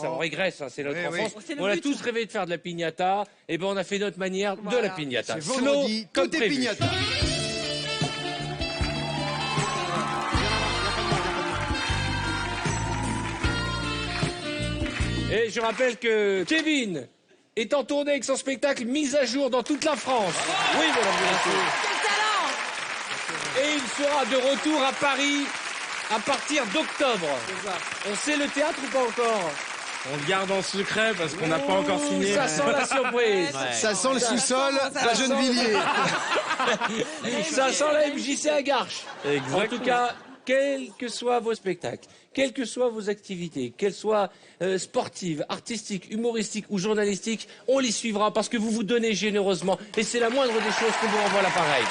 hein, c'est notre Oui, oui. enfance. C'est le On a but. tous rêvé de faire de la piñata. Et ben, on a fait notre manière de la piñata. C'est vendredi, comme tout est prévu. pignata. Et je rappelle que Kevin est en tournée avec son spectacle Mise à jour dans toute la France. Oui, mesdames et messieurs. Quel talent! Et il sera de retour à Paris à partir d'octobre. On sait le théâtre ou pas encore? On le garde en secret parce qu'on n'a pas encore signé. Ça sent la surprise. Ça sent le sous-sol, la Gennevilliers. Ça sent la MJC à Garches. En tout cas, quels que soient vos spectacles, quelles que soient vos activités, qu'elles soient sportives, artistiques, humoristiques ou journalistiques, on les suivra parce que vous vous donnez généreusement. Et c'est la moindre des choses qu'on vous renvoie l'appareil.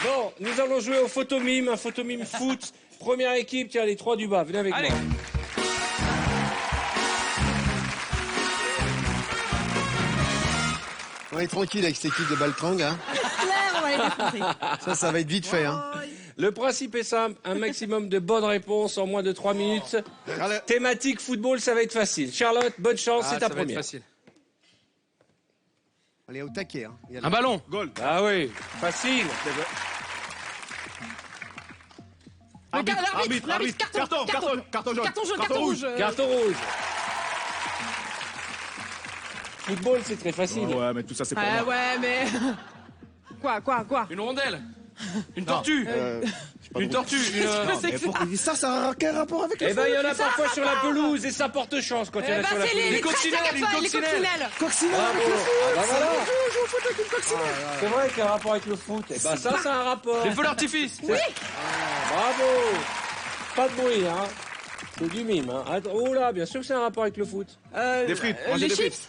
Bon, nous allons jouer au photomime, un photomime foot. Première équipe, tiens, les 3 du bas, venez avec Allez. moi. On est tranquille avec cette équipe de Baltrang. Hein. Claire, on va les défoncer. Ça va être vite fait. Hein. Le principe est simple, un maximum de bonnes réponses en moins de 3 minutes. Thématique football, ça va être facile. Charlotte, bonne chance, c'est ta ça va être première. facile. On est au taquet. Hein. Un ballon. Goal. Ah oui, facile. L'arbitre, carton jaune. Carton rouge. Carton rouge. Football, c'est très facile. Ouais, mais tout ça, c'est pas moi. Ouais, mais... Quoi Une rondelle. Une tortue. Une tortue. Ça a quel rapport avec Eh ben, il y en a parfois sur la pelouse et ça porte chance quand il y en a sur la c'est pelouse. les coccinelles, une coccinelle. Coccinelle. Ah bah voilà. Je joue au foot avec une coccinelle. C'est vrai qu'il y a un rapport avec le foot. Eh ben, ça a un rapport. Les feux d'artifice. Oui. Bravo. Pas de bruit, hein. C'est du mime, hein. Attends, oh là, bien sûr que c'est un rapport avec le foot. Des frites. Manger Les des chips. frites.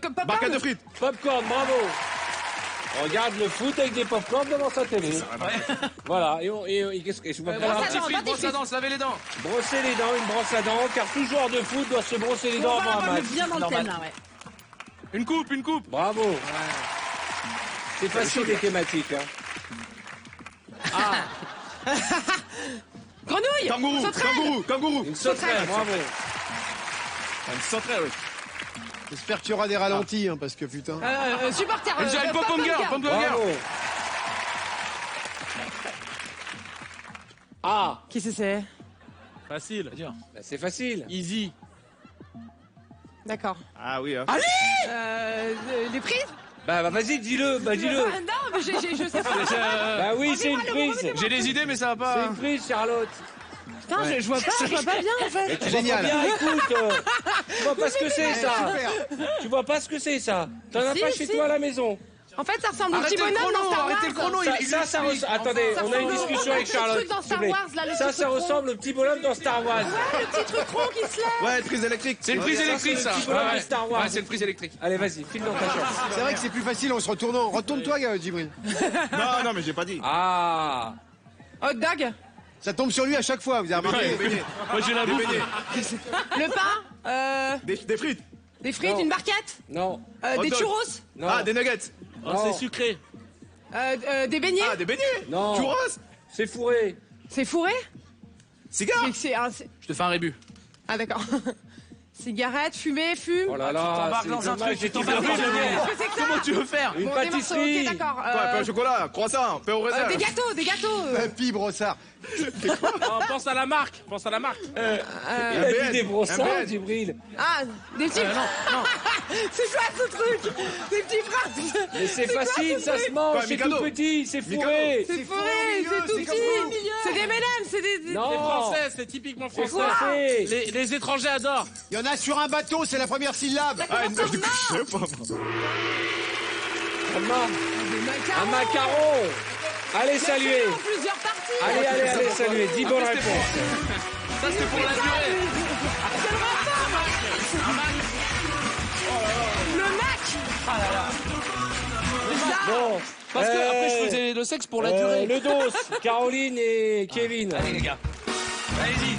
Popcorn. Barquette de frites. Popcorn, bravo. On regarde le foot avec des popcorn devant sa télé. Voilà. Et qu'est-ce que je Un petit frites, brosse à dents, se laver les dents. Brosser les dents, une brosse à dents, car tout joueur de foot doit se brosser les dents avant un match. Bien dans le thème, là, ouais. Une coupe. Bravo. C'est facile les thématiques. Hein. Grenouille. Kangourou. Une sauterelle, bravo. Une sauterelle, oui. J'espère qu'il y aura des ralentis, hein, parce que putain. Supporter. Une pom-pom girl. Bravo. Ah, Qui c'est? Facile. bah, c'est facile. Easy. D'accord. Ah oui, hein. Les prises. Bah vas-y, dis-le. Bah dis-le. Non, mais je sais pas. Bah oui, c'est une prise. J'ai des idées, mais ça va C'est pas. une prise, Charlotte. Putain, je vois pas bien, en fait. Tu Génial. vois pas bien, écoute. Tu vois pas ce que c'est, ça. Tu vois pas ce que c'est, ça. T'en as Si, pas chez si. toi à la maison. En fait, ça ressemble au petit Arrêtez le bonhomme dans chrono, Star Wars. arrêtez le chrono. Attendez, Ça on a une ressemble discussion au avec petit Charlotte. truc dans Star s'il vous plaît. Wars, là, le Ça petit truc ressemble au petit bonhomme dans Star Wars. Le petit truc rond qui se lève. Ouais, prise électrique. C'est une prise électrique, ça. C'est le petit bonhomme de Star Wars. Ouais, c'est une prise électrique. Allez, vas-y, file dans ta chambre. C'est vrai que c'est plus facile en se retournant. Retourne-toi, Djibril. Non, mais j'ai pas dit. Ah. Hot dog. Ça tombe sur lui à chaque fois, vous avez remarqué. Moi, j'ai la bouffe. Le pain. Des frites. Des frites, Non. une barquette. Non. Des dog. churros. Non. Ah, des nuggets. Non. C'est sucré. Des beignets. Ah, des beignets. Non. Churros. C'est fourré. C'est fourré. Cigare. Je te fais un rébut. Ah, d'accord. Cigarette, fumée, fume. Oh là là, c'est dommage, j'ai tout perdu. Comment tu veux faire? Une Bon, des morceaux, pâtisserie. ok, d'accord. Quoi, pain au chocolat, croissant, pain au raisin. Des gâteaux. Papy Brossard. Non, pense à la marque. Il a dit des brossards, Djibril. Ah, des petits. Non. C'est quoi ce truc? Des petits phrases. Mais c'est facile, ça se mange, c'est tout petit, c'est fourré. C'est fourré, c'est tout petit. C'est des M&M's, c'est des. Non. C'est français, c'est typiquement C'est français. français. Les étrangers adorent. Il y en a sur un bateau, c'est la première syllabe. Ah, une je sais pas. Un macaron. Allez, saluer. En plusieurs parties. Allez, saluer. 10 bonnes réponses. Ça, c'était pour la durée. Le Mac. Bon. Parce que après, je faisais le sexe pour la durée. Le dos, Caroline et Kevin. Allez, les gars. Allez-y.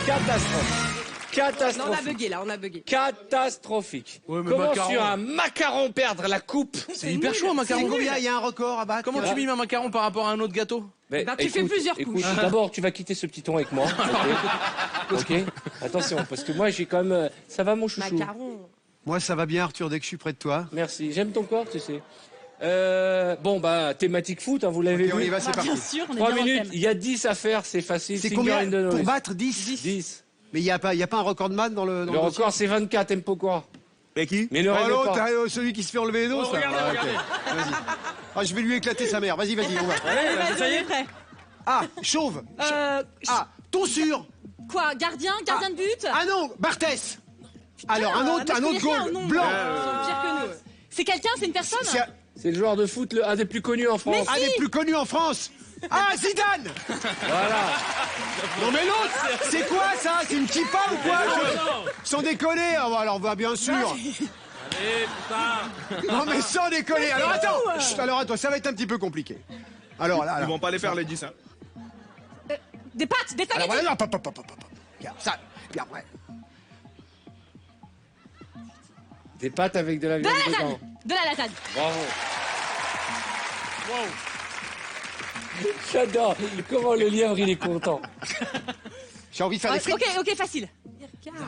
Catastrophe. Non, on a bugué là, on a bugué. Catastrophique. Ouais, mais Comment macaron. sur un macaron perdre la coupe? C'est hyper chaud, un macaron. Combien il y a un record à battre? Comment tu mimes un macaron par rapport à un autre gâteau? Mais tu fais plusieurs couches. D'abord, tu vas quitter ce petit ton avec moi. Ok. Attention, parce que moi, j'ai quand même. Ça va, mon chouchou? Macaron. Moi, ça va bien, Arthur, dès que je suis près de toi. Merci. J'aime ton corps, tu sais. Bon, bah, thématique foot, hein, vous l'avez Et on y vu. va, c'est parti. Bien sûr, on est 3 bien dans le minutes, thème. il y a 10 à faire, c'est facile. C'est Finger combien in the nose. pour battre 10? 10. Mais il n'y a pas un record de man dans le Le dossier. record, c'est 24, t'aimes pas quoi? Et qui? Mais le Oh, rêve l'autre, pas. celui qui se fait enlever les dos, ça. regardez, Ah, ok. regardez. Vas-y. Ah, je vais lui éclater sa mère. Vas-y, on va. Allez, ça y est, prêt. Ah, chauve. Ah, tonsure. Quoi, gardien de but? Ah non, Barthès. Alors, un autre connais rien, goal. non, Blanc. Ils sont pires que nous. C'est quelqu'un, c'est une personne? C'est C'est le joueur de foot, un des plus connus en France. un des plus connus en France. Ah, Zidane. Voilà. Non mais l'autre, c'est quoi ça? C'est une kippa ou quoi? Sans déconner. Ah, bah, alors, bah, bien sûr. Allez, putain. Non mais sans déconner. Alors attends. Chut, alors attends, ça va être un petit peu compliqué. Alors là. Ils vont pas les faire, les 10. Hein. Des pâtes, des Alors spaghettis. voilà, hop. Regarde ça. Regarde, ouais. Des pâtes avec de la De viande la lasagne. dedans. De la lasagne. Bravo. J'adore comment le lièvre, il est content. J'ai envie de faire des frites. Ok, facile.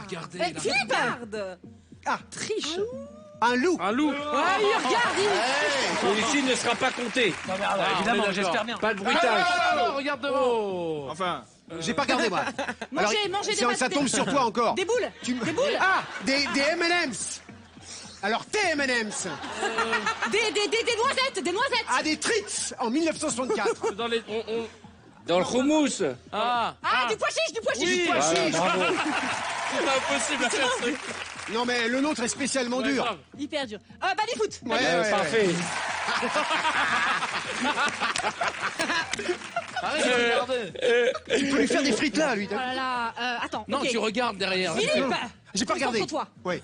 Regardez. Philippe. Regarde. Ah, Triche. un loup. Un loup. Ah, il regarde. Celui-ci ne sera pas compté. Non, mais évidemment, j'espère bien. Pas de bruitage. Regarde devant. Enfin, J'ai pas regardé, moi. Mangez des pâtes. Ça tombe sur toi encore. Des boules. Des boules. Ah, des M&M's. Alors, tes M&M's. Des noisettes. Des noisettes. Ah, des treats en 1964. Dans les. Dans le houmous. Ah. Du pois chiche. Du pois chiche. Du pois chiche. Bravo. C'est impossible à faire ça. Non, mais le nôtre est spécialement dur. grave. Hyper dur. Baby-foot. Ouais. Parfait. Arrête de regarder. Tu peux lui faire des frites là, lui. Oh là là. Attends. Non, ok. tu regardes derrière. Philippe. J'ai pas regardé. Concentre-toi. Ouais.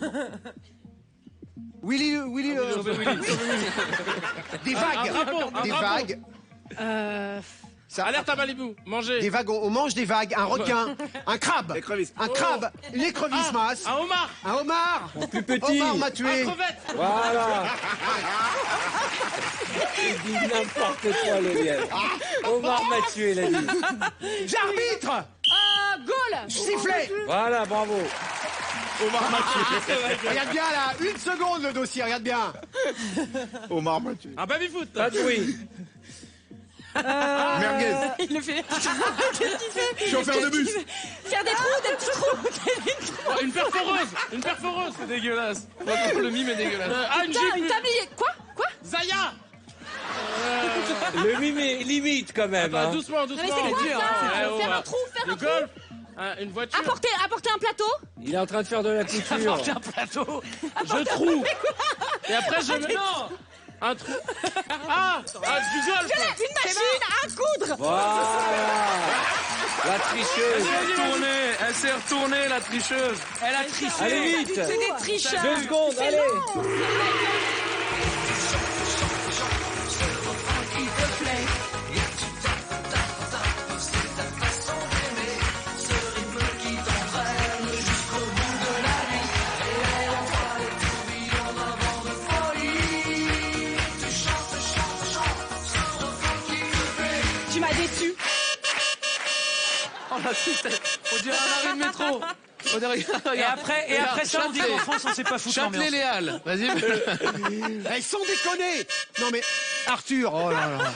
Willy, des vagues. Des vagues. Alerte à Malibu. Manger. Des vagues, on mange des vagues. Un requin, un crabe. L'écrevisse. Un crabe, une écrevisse masse. Un homard. Un homard. Plus petit. Homard m'a tué. Un crevette. Voilà. Il dit n'importe quoi, le lièvre. Omar m'a tué, il a dit. J'arbitre. Goal. Sifflet. Voilà, bravo. Omar Mathieu. Regarde bien là, 1 seconde le dossier, regarde bien. Omar m'a tué. Un baby-foot. Pas de bruit. Merguez. Il le fait. Qu'est-ce qu'il fait? Chauffeur de bus. Faire des trous, des petits trous. Une perforeuse. Une perforeuse. C'est dégueulasse. Le mime est dégueulasse. Ah, une Putain, gifle. une tablier. Quoi? Zaya. Le mime est limite, quand même. Attends, Hein. doucement. Non, mais c'est quoi dur, ça? hein. Faire un trou, faire Le un trou. golf. Une voiture. Apporter un plateau. Il est en train de faire de la couture. Apporter un plateau. Je trouve. Et après, je mets. Non. Un trou. Ah, du golf. Une machine à coudre. Voilà. La tricheuse. Elle s'est retournée, la tricheuse. Elle a triché. Allez, vite. C'est des tricheurs. 2 secondes, C'est allez. long. Tu m'as déçu. Oh la tristesse. On dirait un arrêt de métro. On dirait... Et après ça, on dit qu'en France, on sait pas foutre l'ambiance. Châtelet-Léal. Vas-y. Elles sont déconnées. Non mais, Arthur, oh là là.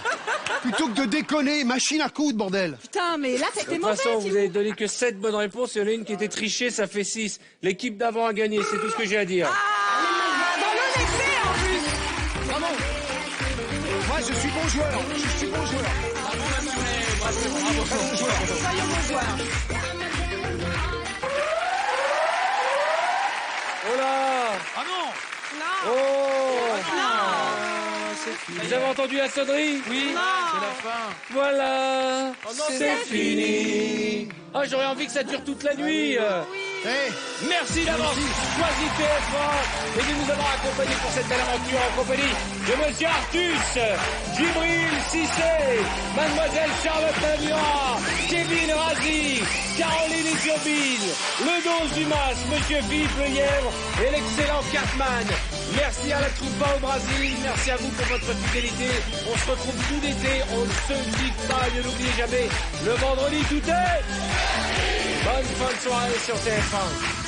Plutôt que de déconner, machine à coudre, bordel. Putain, mais là, De c'était toute mauvais. façon, vous avez donné que 7 bonnes réponses. Il y en a une qui était trichée, ça fait 6. L'équipe d'avant a gagné, c'est tout ce que j'ai à dire. Dans l'honnêteté, en plus. Vraiment. Moi, je suis bon joueur. Je suis bon joueur. Soyons bons joueurs. Oh là. Ah non. Oh. Vous avez entendu la sonnerie? Oui, c'est la fin. Voilà. non, C'est fini. Ah, j'aurais envie que ça dure toute la nuit. Merci d'avoir choisi TF1 et de nous avoir accompagnés pour cette belle aventure en compagnie de Monsieur Artus, Djibril Cissé, Mademoiselle Charlotte Lamura, Kevin Razi, Caroline Iturbine, le dos du Mas, Monsieur Philippe Le Lièvre et l'excellent Cartman. Merci à la Troupa au Brésil, merci à vous pour votre fidélité. On se retrouve tout l'été, on ne se dit pas, ne l'oubliez jamais, le vendredi tout est. Bonne fin de soirée sur TF1.